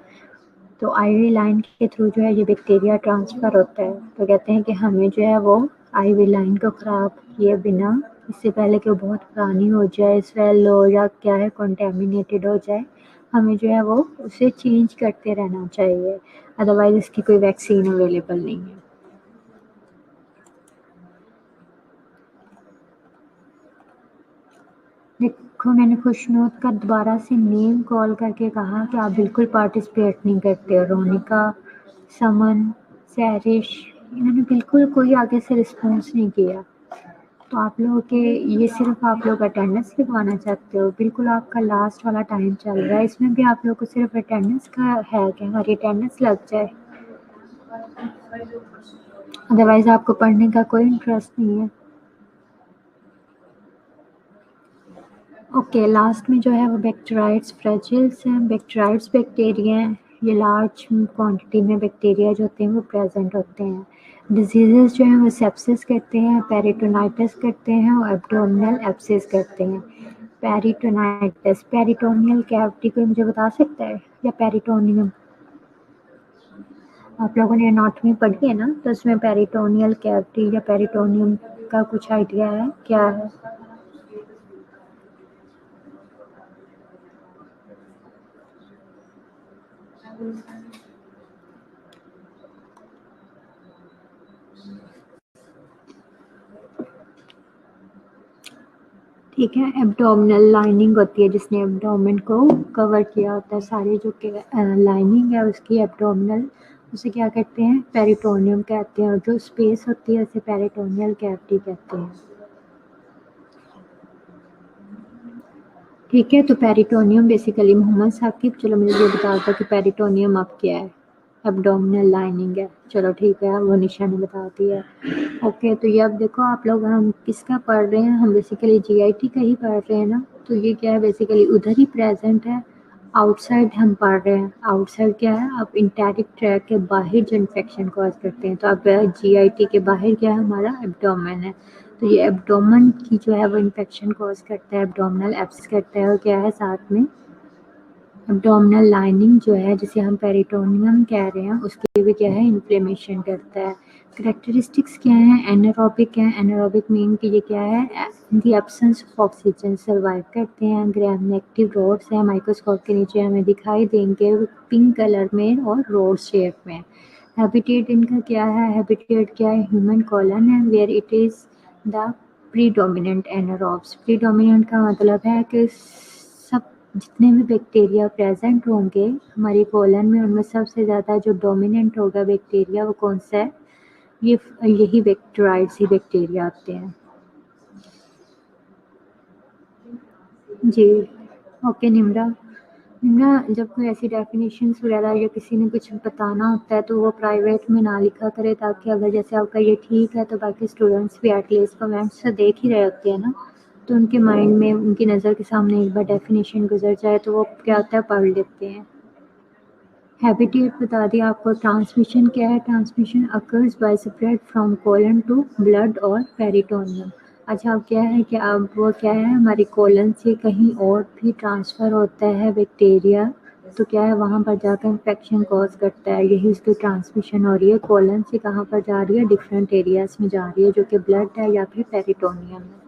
B: तो आईवी लाइन के थ्रू जो है ये बैक्टीरिया ट्रांसफ़र होता है। तो कहते हैं कि हमें जो है वो आईवी लाइन को ख़राब किए बिना, इससे पहले कि वो बहुत पुरानी हो जाए, स्वेल हो या क्या है कंटेमिनेटेड हो जाए, हमें जो है वो उसे चेंज करते रहना चाहिए, अदरवाइज़ इसकी कोई वैक्सीन अवेलेबल नहीं है। देखो मैंने खुशनूर का दोबारा से नेम कॉल करके कहा कि आप बिल्कुल पार्टिसिपेट नहीं करते हो। रोनिका, समन, सैरिश, इन्होंने बिल्कुल कोई आगे से रिस्पॉन्स नहीं किया। तो आप लोगों के ये सिर्फ आप लोग अटेंडेंस लिखवाना चाहते हो। बिल्कुल आपका लास्ट वाला टाइम चल रहा है, इसमें भी आप लोग को सिर्फ अटेंडेंस का है कि हमारी अटेंडेंस लग जाए, अदरवाइज आपको पढ़ने का कोई इंटरेस्ट नहीं है। ओके, लास्ट में जो है वो बैक्टीरियाइड्स फ्रेजिल्स हैं। बैक्टीरियाइड्स बैक्टीरिया हैं, ये लार्ज क्वांटिटी में बैक्टीरिया जो होते हैं वो प्रेजेंट होते हैं। डिजीजेस जो हैं वो सेप्सिस करते हैं, पेरिटोनाइटिस करते हैं और एब्डोमिनल एब्सेस करते हैं। पेरिटोनाइटिस, पेरिटोनियल कैविटी कोई मुझे बता सकता है, या पेरिटोनियम? आप लोगों ने एनाटॉमी पढ़ी है ना, तो उसमें पेरिटोनियल कैविटी या पेरिटोनियम का कुछ आइडिया है क्या है? ठीक है, एब्डोमिनल लाइनिंग होती है जिसने एब्डोमेन को कवर किया होता है, सारी जो कि लाइनिंग है उसकी एब्डोमिनल, उसे क्या कहते हैं? पेरिटोनियम कहते हैं। और जो स्पेस होती है उसे पेरिटोनियल कैविटी कहते हैं। ठीक है, तो पेरिटोनियम बेसिकली मोहम्मद साकिब, चलो मुझे ये बता दो कि पेरिटोनियम अब क्या है? एब्डोमिनल लाइनिंग है। चलो ठीक है, वो निशा ने बता दिया। ओके, तो ये अब देखो आप लोग, हम किसका पढ़ रहे हैं? हम बेसिकली जीआईटी का ही पढ़ रहे हैं ना। तो ये क्या है, बेसिकली उधर ही प्रेजेंट है। आउटसाइड हम पढ़ रहे हैं। आउटसाइड क्या है? अब इंटेरिक ट्रैक के बाहर जो इन्फेक्शन कॉज करते हैं। तो अब जीआईटी के बाहर क्या है? हमारा एब्डोमेन है। तो ये एब्डोमेन की जो है वो इन्फेक्शन कॉज करता है, एब्डोमिनल एब्सेस करता है। और क्या है साथ में? एब्डोमिनल लाइनिंग जो है जिसे हम पेरिटोनियम कह रहे हैं उसकी भी क्या है? इन्फ्लेमेशन करता है। करेक्टरिस्टिक्स क्या हैं? एनारोबिक है। एनारोबिक मीन कि ये क्या है? In the absence of oxygen survive करते हैं। ग्राम नेगेटिव रोड्स हैं, माइक्रोस्कोप के नीचे हमें दिखाई देंगे पिंक कलर में और रोड शेप में। हैबिटेट इनका क्या है? हैबिटेट क्या है? ह्यूमन कॉलन है, where it is the predominant anaerobes. Predominant का मतलब है कि सब जितने भी बैक्टीरिया प्रेजेंट होंगे हमारी कोलन में, उनमें सबसे ज़्यादा जो डोमिनेंट होगा बैक्टीरिया वो कौन सा है? यही बैक्टीराइड्स ही बैक्टीरिया होते हैं। जी, ओके निम्रा। निम्रा, जब कोई ऐसी डेफिनेशंस वगैरह या किसी ने कुछ बताना होता है तो वो प्राइवेट में ना लिखा करे, ताकि अगर जैसे आपका ये ठीक है तो बाकी स्टूडेंट्स भी एटलीस्ट कमेंट्स से देख ही रहे होते हैं ना, तो उनके माइंड में, उनकी नज़र के सामने एक बार डेफिनेशन गुजर जाए तो वो क्या होता है, पढ़ लेते हैं। हैबिटेट बता दिया आपको। ट्रांसमिशन क्या है? Transmission occurs by spread from colon to blood और पेरिटोनियम। अच्छा, अब क्या है कि अब वो क्या है, हमारी कोलन से कहीं और भी ट्रांसफ़र होता है बैक्टीरिया, तो क्या है वहाँ पर जाकर इन्फेक्शन कॉज करता है। यही उसकी ट्रांसमिशन हो रही है। कोलन से कहाँ पर जा रही है? डिफरेंट एरियाज़ में जा रही है, जो कि ब्लड है या फिर पेरिटोनियम है।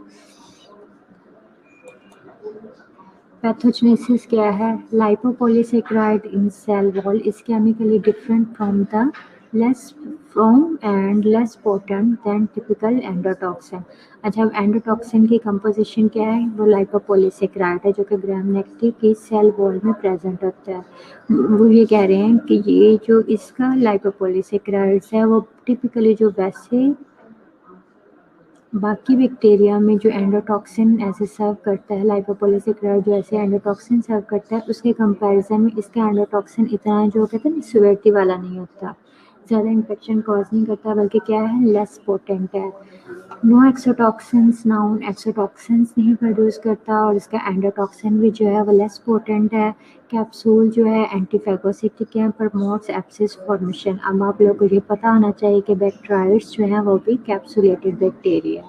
B: पैथोजेनेसिस क्या है? Lipopolysaccharide in cell wall is chemically different from the less potent than typical endotoxin. अच्छा, अब एंडोटॉक्सिन की कंपोजिशन क्या है? वो लाइपोपॉलीसेकेराइड है जो कि ग्राम नेगेटिव की सेल वॉल में प्रेजेंट होता है। वो ये कह रहे हैं कि ये जो इसका लाइपोपॉलीसेकेराइड्स है वो टिपिकली जो वैसे बाकी बैक्टीरिया में जो एंडोटॉक्सिन ऐसे सर्व करता है, लाइपोपॉलीसेकेराइड जो ऐसे एंडोटॉक्सिन सर्व करता है, उसके कंपैरिजन में इसका एंडोटॉक्सिन इतना जो कहते हैं ना सिवियरिटी वाला नहीं होता, ज़्यादा इन्फेक्शन कॉज नहीं करता, बल्कि क्या है, लेस पोटेंट है। नो एक्सोटॉक्सिन्स, नाउन एक्सोटॉक्सिन्स नहीं प्रोड्यूस करता, और इसका एंडोटॉक्सिन भी जो है वो लेस पोटेंट है। कैप्सूल जो है एंटीफेगोसिटिक है, प्रमोट्स एब्सिस फॉर्मेशन। अब आप लोगों को ये पता होना चाहिए कि बैक्टीराइड्स जो हैं वो भी कैप्सुलेटेड बैक्टीरिया है।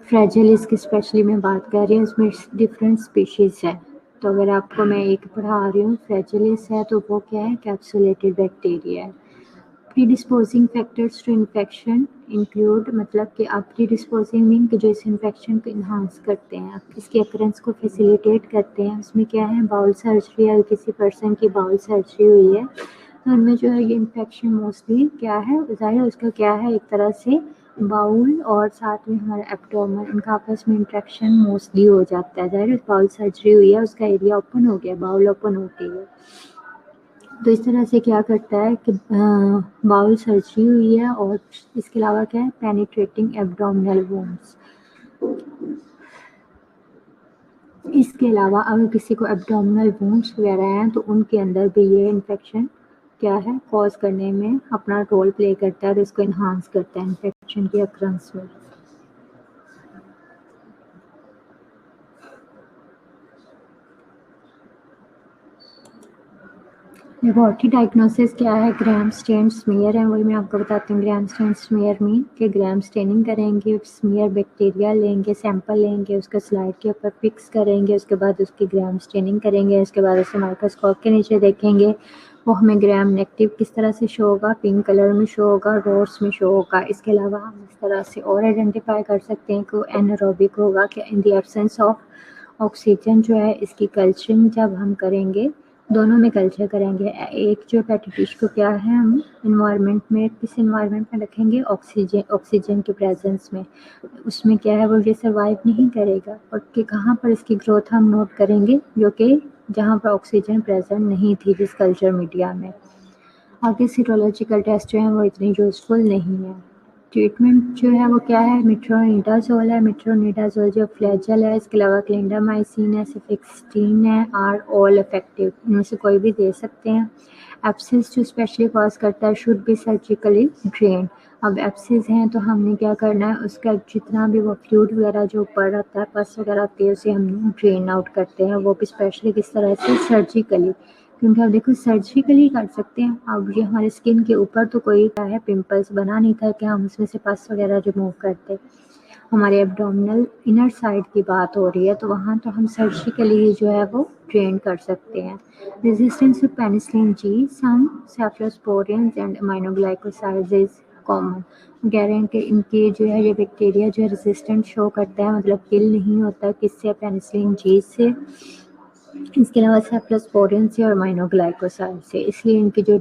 B: फ्रेजिलिस की स्पेशली मैं बात कर रही हूँ, इसमें डिफरेंट स्पीशीज़ है। तो अगर आपको मैं एक पढ़ा रही हूँ फ्रेजिलिस है, तो वो क्या है, कैप्सुलेटेड बैक्टीरिया है। प्रीडिस्पोजिंग फैक्टर्स टू इन्फेक्शन इंक्लूड, मतलब कि आप प्रीडिस्पोजिंग मीन कि जो इस इन्फेक्शन को इन्हांस करते हैं, इसके अकरेंस को फैसिलिटेट करते हैं, उसमें क्या है, बाउल सर्जरी, अगर किसी पर्सन की बाउल सर्जरी हुई है तो उनमें जो है ये इन्फेक्शन मोस्टली क्या है, ज़ाहिर उसका क्या है, एक तरह से बाउल और साथ में हमारा एब्डोमेन, इनका आपस में इंट्रैक्शन मोस्टली हो जाता है। ज़ाहिर है बाउल सर्जरी हुई है, उसका एरिया ओपन हो गया, बाउल ओपन हो गई है। तो इस तरह से क्या करता है कि बाउल सर्जरी हुई है और इसके अलावा क्या है, पेनिट्रेटिंग एब्डोमिनल वूंड्स। इसके अलावा अगर किसी को एब्डोमिनल वूंड्स वगैरह हैं तो उनके अंदर भी ये इन्फेक्शन क्या है, कॉज करने में अपना रोल प्ले करता है और इसको इन्हांस करता है इन्फेक्शन की अक्रंस में। लेबोरेटरी डायग्नोसिस क्या है, ग्राम स्टेन स्मीयर है, वही मैं आपको बताती हूँ। ग्राम स्टेन स्मीयर मीन कि ग्राम स्टेनिंग करेंगे, स्मीयर बैक्टीरिया लेंगे, सैंपल लेंगे, उसका स्लाइड के ऊपर फिक्स करेंगे, उसके बाद उसकी ग्राम स्टेनिंग करेंगे, उसके बाद उसे माइक्रोस्कोप के नीचे देखेंगे, वो हमें ग्राम नेगेटिव किस तरह से शो होगा, पिंक कलर में शो होगा, रोड्स में शो होगा। इसके अलावा हम इस तरह से और आइडेंटिफाई कर सकते हैं कि वो एनारोबिक होगा, कि in the absence of oxygen जो है इसकी कल्चरिंग जब हम करेंगे, दोनों में कल्चर करेंगे। एक जो पेटी डिश को क्या है, हम इन्वायरमेंट में, किस इन्वायरमेंट में रखेंगे, ऑक्सीजन के प्रेजेंस में, उसमें क्या है वो ये सर्वाइव नहीं करेगा। और कि कहाँ पर इसकी ग्रोथ हम नोट करेंगे, जो कि जहाँ पर ऑक्सीजन प्रेजेंट नहीं थी जिस कल्चर मीडिया में। आगे सीरोलॉजिकल टेस्ट जो है वो इतनी यूज़फुल नहीं है। ट्रीटमेंट जो है वो क्या है, मेट्रोनिडाज़ोल है, मेट्रोनिडाज़ोल जो फ्लैजेल है, इसके अलावा क्लिंडामाइसिन है, सिफिक्सटीन है, आर ऑल इफेक्टिव, इनमें से कोई भी दे सकते हैं। एब्सेस जो स्पेशली कॉज करता है शुड बी सर्जिकली ड्रेन। अब एब्सेस हैं तो हमने क्या करना है, उसका जितना भी वो फ्लूइड वगैरह जो ऊपर रहता है, पस वगैरह होती है, उसे हम ड्रेन आउट करते हैं, वो भी स्पेशली किस तरह से, सर्जिकली। क्योंकि अब देखो सर्जिकली कर सकते हैं। अब ये हमारे स्किन के ऊपर तो कोई क्या है पिंपल्स बना नहीं था कि हम उसमें से पस वगैरह रिमूव करते। हमारे एब्डोमिनल इनर साइड की बात हो रही है तो वहाँ तो हम सर्जिकली ही जो है वो ट्रेन कर सकते हैं। Resistance to penicillin G, some cephalosporins and aminoglycosides is common. कह रहे हैं कि इनके जो है ये बैक्टीरिया जो है रेजिस्टेंट शो करता है, मतलब किल नहीं होता किससे, पेनिसिलिन जी से। इसके अलावा सेफ्लोस्पोरिन से और माइनोग्लाइकोसाइड से, इसलिए इनकी जो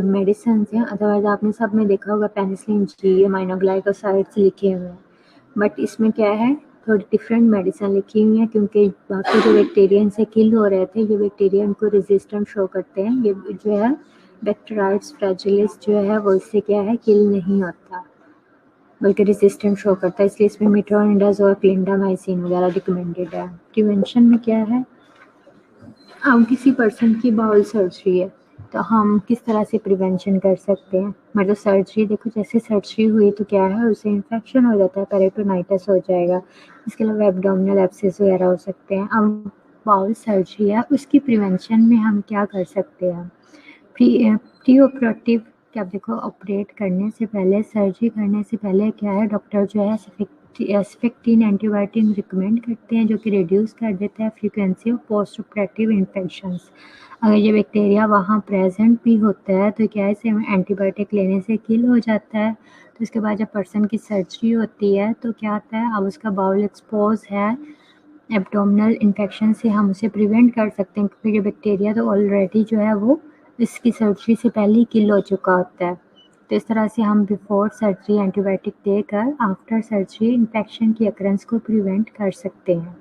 B: मेडिसिन हैं, अदरवाइज आपने सब में देखा होगा पेनिसिलिन जी, माइनोग्लाइकोसाइड्स लिखे हुए हैं, बट इसमें क्या है थोड़ी डिफरेंट मेडिसिन लिखी हुई है, क्योंकि बाकी जो बैक्टीरिया इनसे किल हो रहे थे, ये बैक्टीरिया इनको रेजिस्टेंट शो करते हैं। ये जो है बैक्टीराइड्स फ्रैजिलिस जो है वो इससे क्या है, किल नहीं होता बल्कि रेजिस्टेंट शो करता है, इसलिए इसमें मेट्रोनिडाज़ोल और क्लिंडामाइसिन वगैरह रिकमेंडेड है। प्रिवेंशन में क्या है, अब किसी पर्सन की बाउल सर्जरी है तो हम किस तरह से प्रिवेंशन कर सकते हैं। मतलब सर्जरी देखो, जैसे सर्जरी हुई तो क्या है, उसे इन्फेक्शन हो जाता है, पेरिटोनाइटिस हो जाएगा, इसके अलावा एब्डोमिनल एब्सेस वगैरह हो सकते हैं। अब बाउल सर्जरी है, उसकी प्रिवेंशन में हम क्या कर सकते हैं। प्री ऑपरेटिव, क्या देखो ऑपरेट करने से पहले, सर्जरी करने से पहले क्या है, डॉक्टर जो है सिफिक्टीन एंटीबायोटिक रिकमेंड करते हैं, जो कि रिड्यूस कर देता है frequency of post operative infections. अगर ये बैक्टीरिया वहाँ प्रेजेंट भी होता है तो क्या है, इसे एंटीबायोटिक लेने से किल हो जाता है। तो इसके बाद जब पर्सन की सर्जरी होती है तो क्या होता है, अब उसका बाउल एक्सपोज है एब्डोमिनल इन्फेक्शन से, हम उसे प्रिवेंट कर सकते हैं, क्योंकि ये बैक्टीरिया तो ऑलरेडी जो है वो इसकी सर्जरी से पहले ही किल हो चुका होता है। तो इस तरह से हम बिफोर सर्जरी एंटीबायोटिक देकर आफ्टर सर्जरी इन्फेक्शन की अकरेंस को प्रिवेंट कर सकते हैं।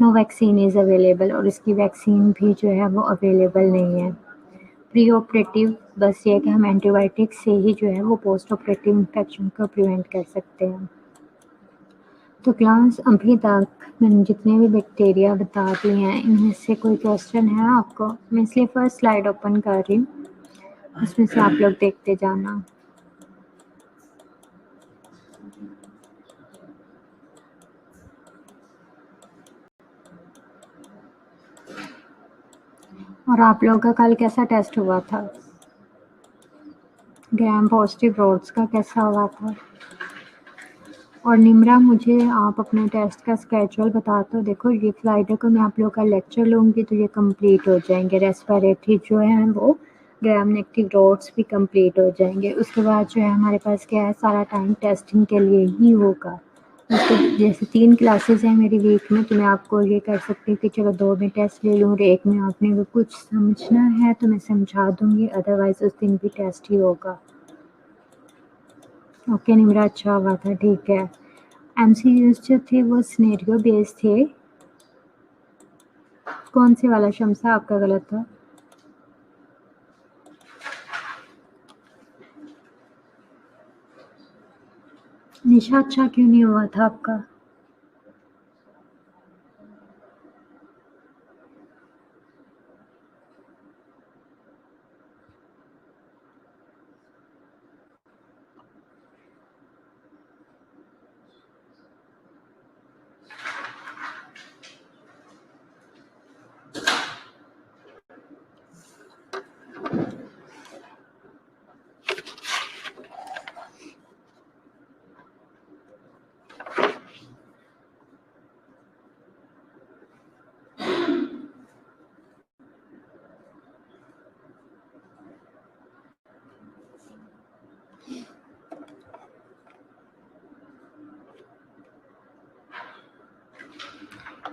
B: नो वैक्सीन इज़ अवेलेबल, और इसकी वैक्सीन भी जो है वो अवेलेबल नहीं है। प्री ऑपरेटिव बस ये है कि हम एंटीबायोटिक से ही जो है वो पोस्ट ऑपरेटिव इन्फेक्शन को प्रिवेंट कर सकते हैं। तो क्लास अभी तक मैंने जितने भी बैक्टीरिया बता दिए हैं, इनमें से कोई क्वेश्चन है आपको? मैं इसलिए फर्स्ट स्लाइड ओपन कर रही हूँ, उसमें से आप लोग देखते जाना। और आप लोगों का कल कैसा टेस्ट हुआ था? ग्राम पॉजिटिव रोड्स का कैसा हुआ था? और निम्रा, मुझे आप अपने टेस्ट का स्केड्यूल बता दो। देखो ये फ्राइडे को मैं आप लोग का लेक्चर लूँगी तो ये कंप्लीट हो जाएंगे, रेस्पिरेटरी जो है वो ग्राम नेगेटिव रोड्स भी कंप्लीट हो जाएंगे। उसके बाद जो है हमारे पास क्या है, सारा टाइम टेस्टिंग के लिए ही होगा। उसके जैसे 3 क्लासेस हैं मेरी वीक में, तो मैं आपको ये कर सकती हूँ कि चलो 2 में टेस्ट ले लूँ और 1 में आपने अगर कुछ समझना है तो मैं समझा दूँगी, अदरवाइज़ उस दिन भी टेस्ट ही होगा। ओके, निमरा अच्छा हुआ था, ठीक है। एमसीक्यूज जो थे वो सिनेरियो बेस्ड थे। कौन से वाला शम्सा आपका गलत था? निशा अच्छा क्यों नहीं हुआ था आपका?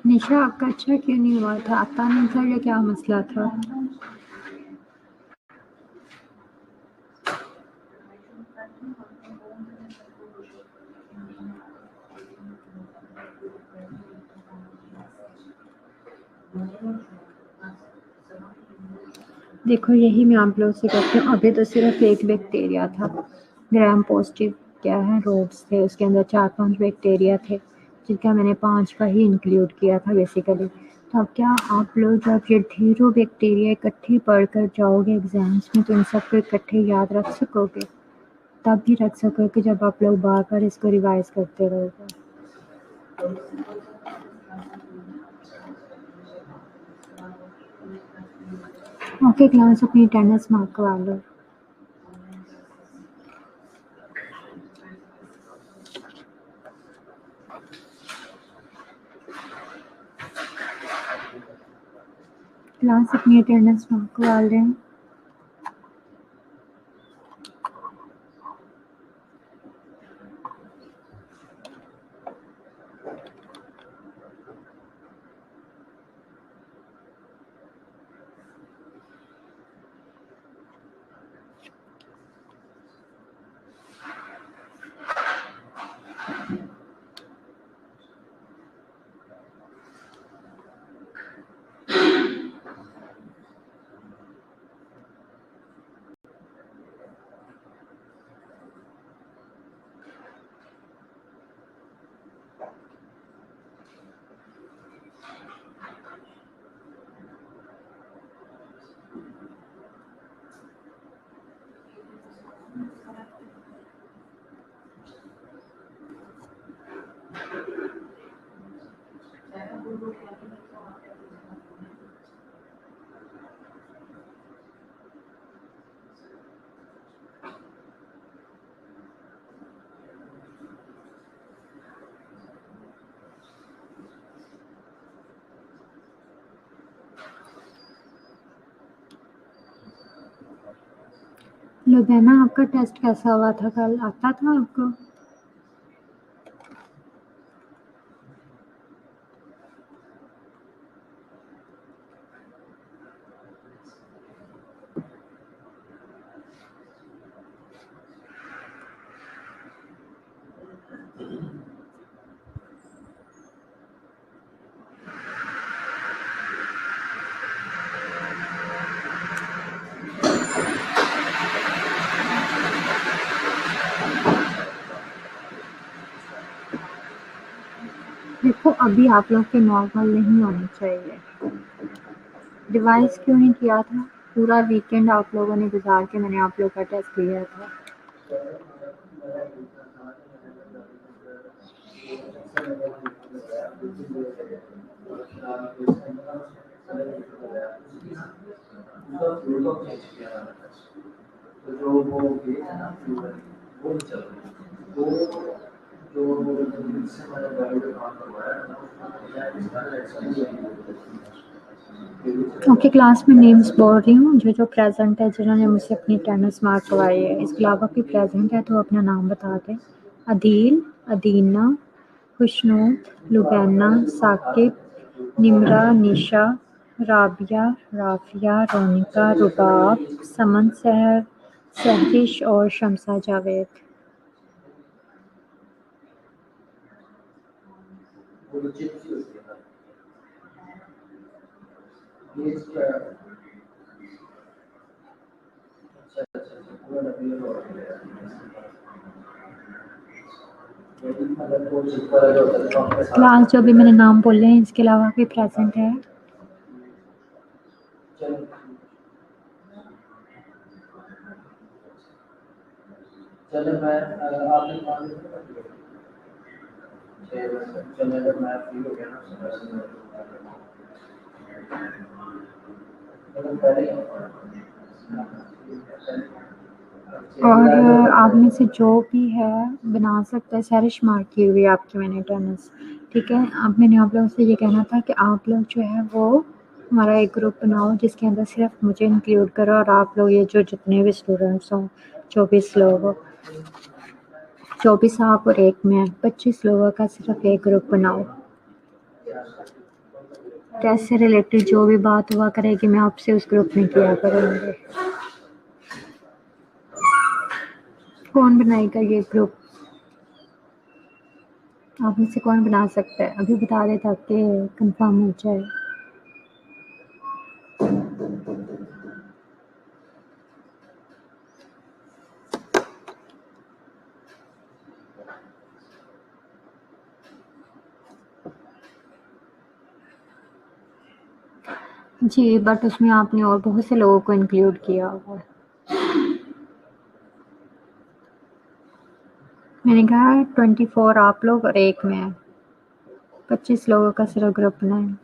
B: निशा आपका अच्छा क्यों नहीं हुआ था? आता नहीं था या क्या मसला था? देखो, यही मैं आप लोगों से कहती हूँ, अभी तो सिर्फ एक बैक्टीरिया था। ग्राम पॉजिटिव क्या है, रोड्स थे, उसके अंदर 4-5 बैक्टीरिया थे, जिनका मैंने 5 का ही इंक्लूड किया था बेसिकली। तो अब क्या आप लोग जब ये ढेरों बैक्टीरिया इकट्ठे पढ़कर जाओगे एग्जाम्स में, तो इन सबको इकट्ठे याद रख सकोगे? तब भी रख सकोगे जब आप लोग बार बार इसको रिवाइज करते रहोगे। ओके क्लास, अपनी अटेंडेंस मार्क करवा लो। क्लास, अपनी अटेंडेंस मार्क करवा लें। लुबैना, आपका टेस्ट कैसा हुआ था कल? आता था आपको? देखो, अभी आप लोग के नॉर्मल नहीं होने चाहिए। रिवाइज क्यों नहीं किया था? पूरा वीकेंड आप लोगों ने गुजार के मैंने आप लोग का टेस्ट लिया था। ओके क्लास में नेम्स बोल रही हूँ, जो जो प्रेजेंट है, जिन्होंने मुझसे अपनी अटेंडेंस मार्क करवाई है। इसके अलावा कोई प्रेजेंट है तो अपना नाम बता दें। अदील, अदीना, खुशनूर, लुबैना, साकिब, निमरा, निशा, राबिया, राफिया, रोनिका, रुबाब, समन, सहर, सहरिश और शम्सा जावेद। क्लास जो भी मैंने नाम बोले हैं इसके अलावा भी प्रेजेंट है। और आप में से जो भी है बना सकता है, सारे मार्क की हुई आपकी मैंने अटेंडेंस, ठीक है। अब मैंने आप लोगों से ये कहना था कि आप लोग जो है वो हमारा एक ग्रुप बनाओ जिसके अंदर सिर्फ मुझे इंक्लूड करो, और आप लोग ये जो जितने भी स्टूडेंट्स हों 24 लोग, 24 आप और एक मैं, 25 लोगों का सिर्फ एक ग्रुप बनाओ। टेस्ट से रिलेटेड जो भी बात हुआ करेगी मैं आपसे उस ग्रुप में किया करूँगी। कौन बनाएगा ये ग्रुप? आप में से कौन बना सकता है? अभी बता दे ताकि कंफर्म हो जाए। जी, बट उसमें आपने और बहुत से लोगों को इंक्लूड किया हुआ है। मैंने कहा 24 आप लोग और एक मैं, 25 लोगों का सिर्फ ग्रुप बनाए।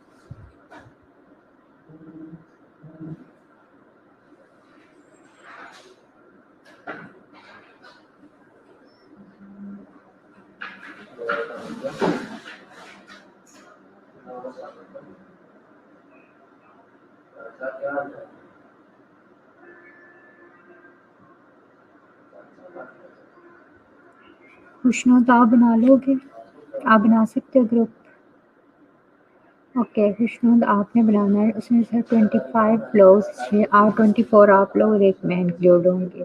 B: खुशनू तो आप बना लोगे? आप बना सकते हो ग्रुप? ओके खुशनू आपने बनाना है, उसमें से 25 लोग, 24 आप लोग और एक मैं इंक्लूड होंगे।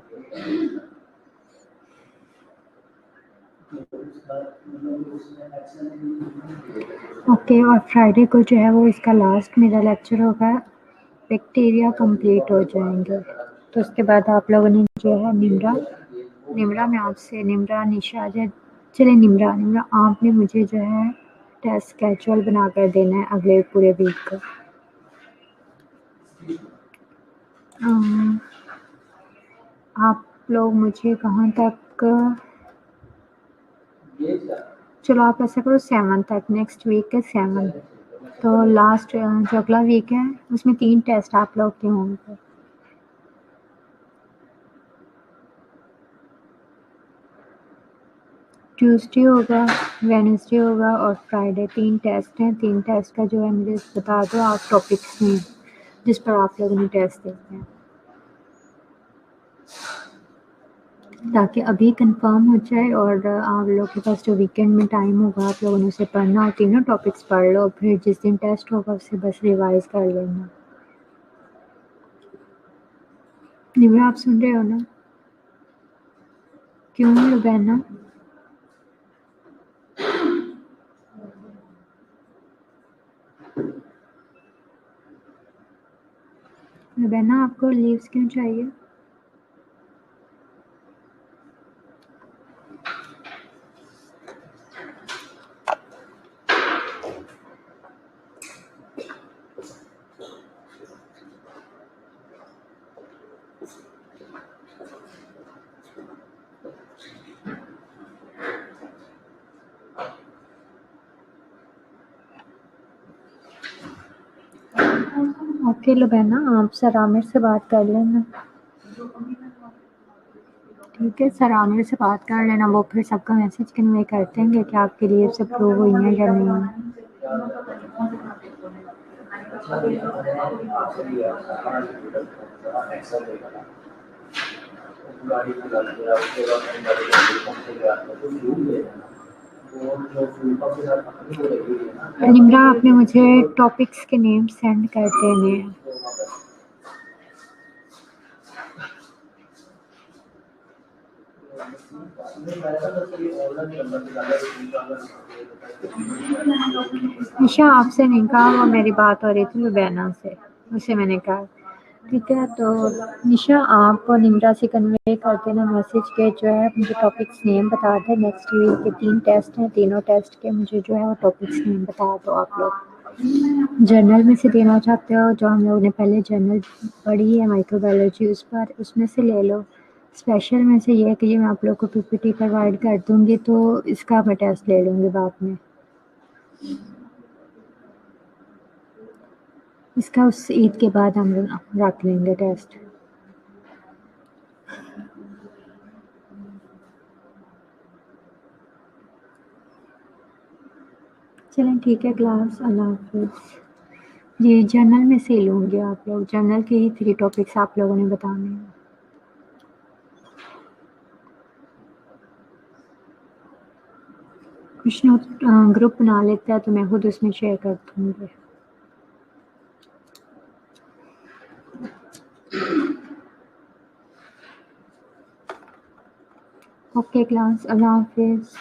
B: ओके, और फ्राइडे को जो है वो इसका लास्ट मेरा लेक्चर होगा, बैक्टीरिया कंप्लीट हो जाएंगे। तो उसके बाद आप लोगों ने जो है निम्रा में आपसे, निम्रा निशा जो, चले निम्रा आपने मुझे जो है टेस्ट स्केड्यूल बना कर देना है अगले पूरे वीक का। आप लोग मुझे कहाँ तक, चलो आप ऐसा करो 7 तक, नेक्स्ट वीक के 7, तो लास्ट जो अगला वीक है उसमें 3 टेस्ट आप लोग के होंगे। ट्यूसडे होगा, वेडनेसडे होगा और फ्राइडे, 3 टेस्ट हैं। 3 टेस्ट का जो है मुझे बता दो आप टॉपिक्स में जिस पर आप लोगों ने टेस्ट देते हैं, ताकि अभी कंफर्म हो जाए और आप लोग के पास जो वीकेंड में टाइम होगा आप लोगों ने उसे पढ़ना हो, तीनों टॉपिक्स पढ़ लो, फिर जिस दिन टेस्ट होगा उसे बस रिवाइज कर लेना। निम्रा आप सुन रहे हो ना? क्यों लुबैना? लुबैना आपको लीव्स क्यों चाहिए? ओके लुबैना, आप सर आमिर से बात कर लेना, ठीक है। सर आमिर से बात कर लेना, वो फिर सबका मैसेज कन्वे कर देंगे कि आपके लिए से अप्रूव हुई है या नहीं। निम्रा आपने मुझे टॉपिक्स के नेम सेंड कर देने हैं। निशा आपसे नहीं कहा, वो मेरी बात हो रही थी लुबैना से, उसे मैंने कहा। ठीक है, तो निशा आप निम्रा से कन्वे कर देना मैसेज के जो है मुझे टॉपिक्स नेम बता दें। नेक्स्ट वीक के 3 टेस्ट हैं, तीनों टेस्ट के मुझे जो है वो टॉपिक्स नेम बता दो। आप लोग जर्नल में से देना चाहते हो, जो हम लोगों ने पहले जर्नल पढ़ी है माइक्रोबायोलॉजी, उस पर उसमें से ले लो। स्पेशल में से ये है कि ये मैं आप लोग को पीपीटी प्रोवाइड कर दूँगी, तो इसका मैं टेस्ट ले लूँगी बाद में। इसका उस ईद के बाद हम लोग रख लेंगे टेस्ट। चलें ठीक है क्लास, अल्लाह हाफिज़। जी जर्नल में से लूँगी, आप लोग जर्नल के ही 3 टॉपिक्स आप लोगों ने बताने हैं। कुछ नोट ग्रुप बना लेता है तो मैं खुद उसमें शेयर कर दूँगी। ओके क्लास, अल्लाह हाफिज़।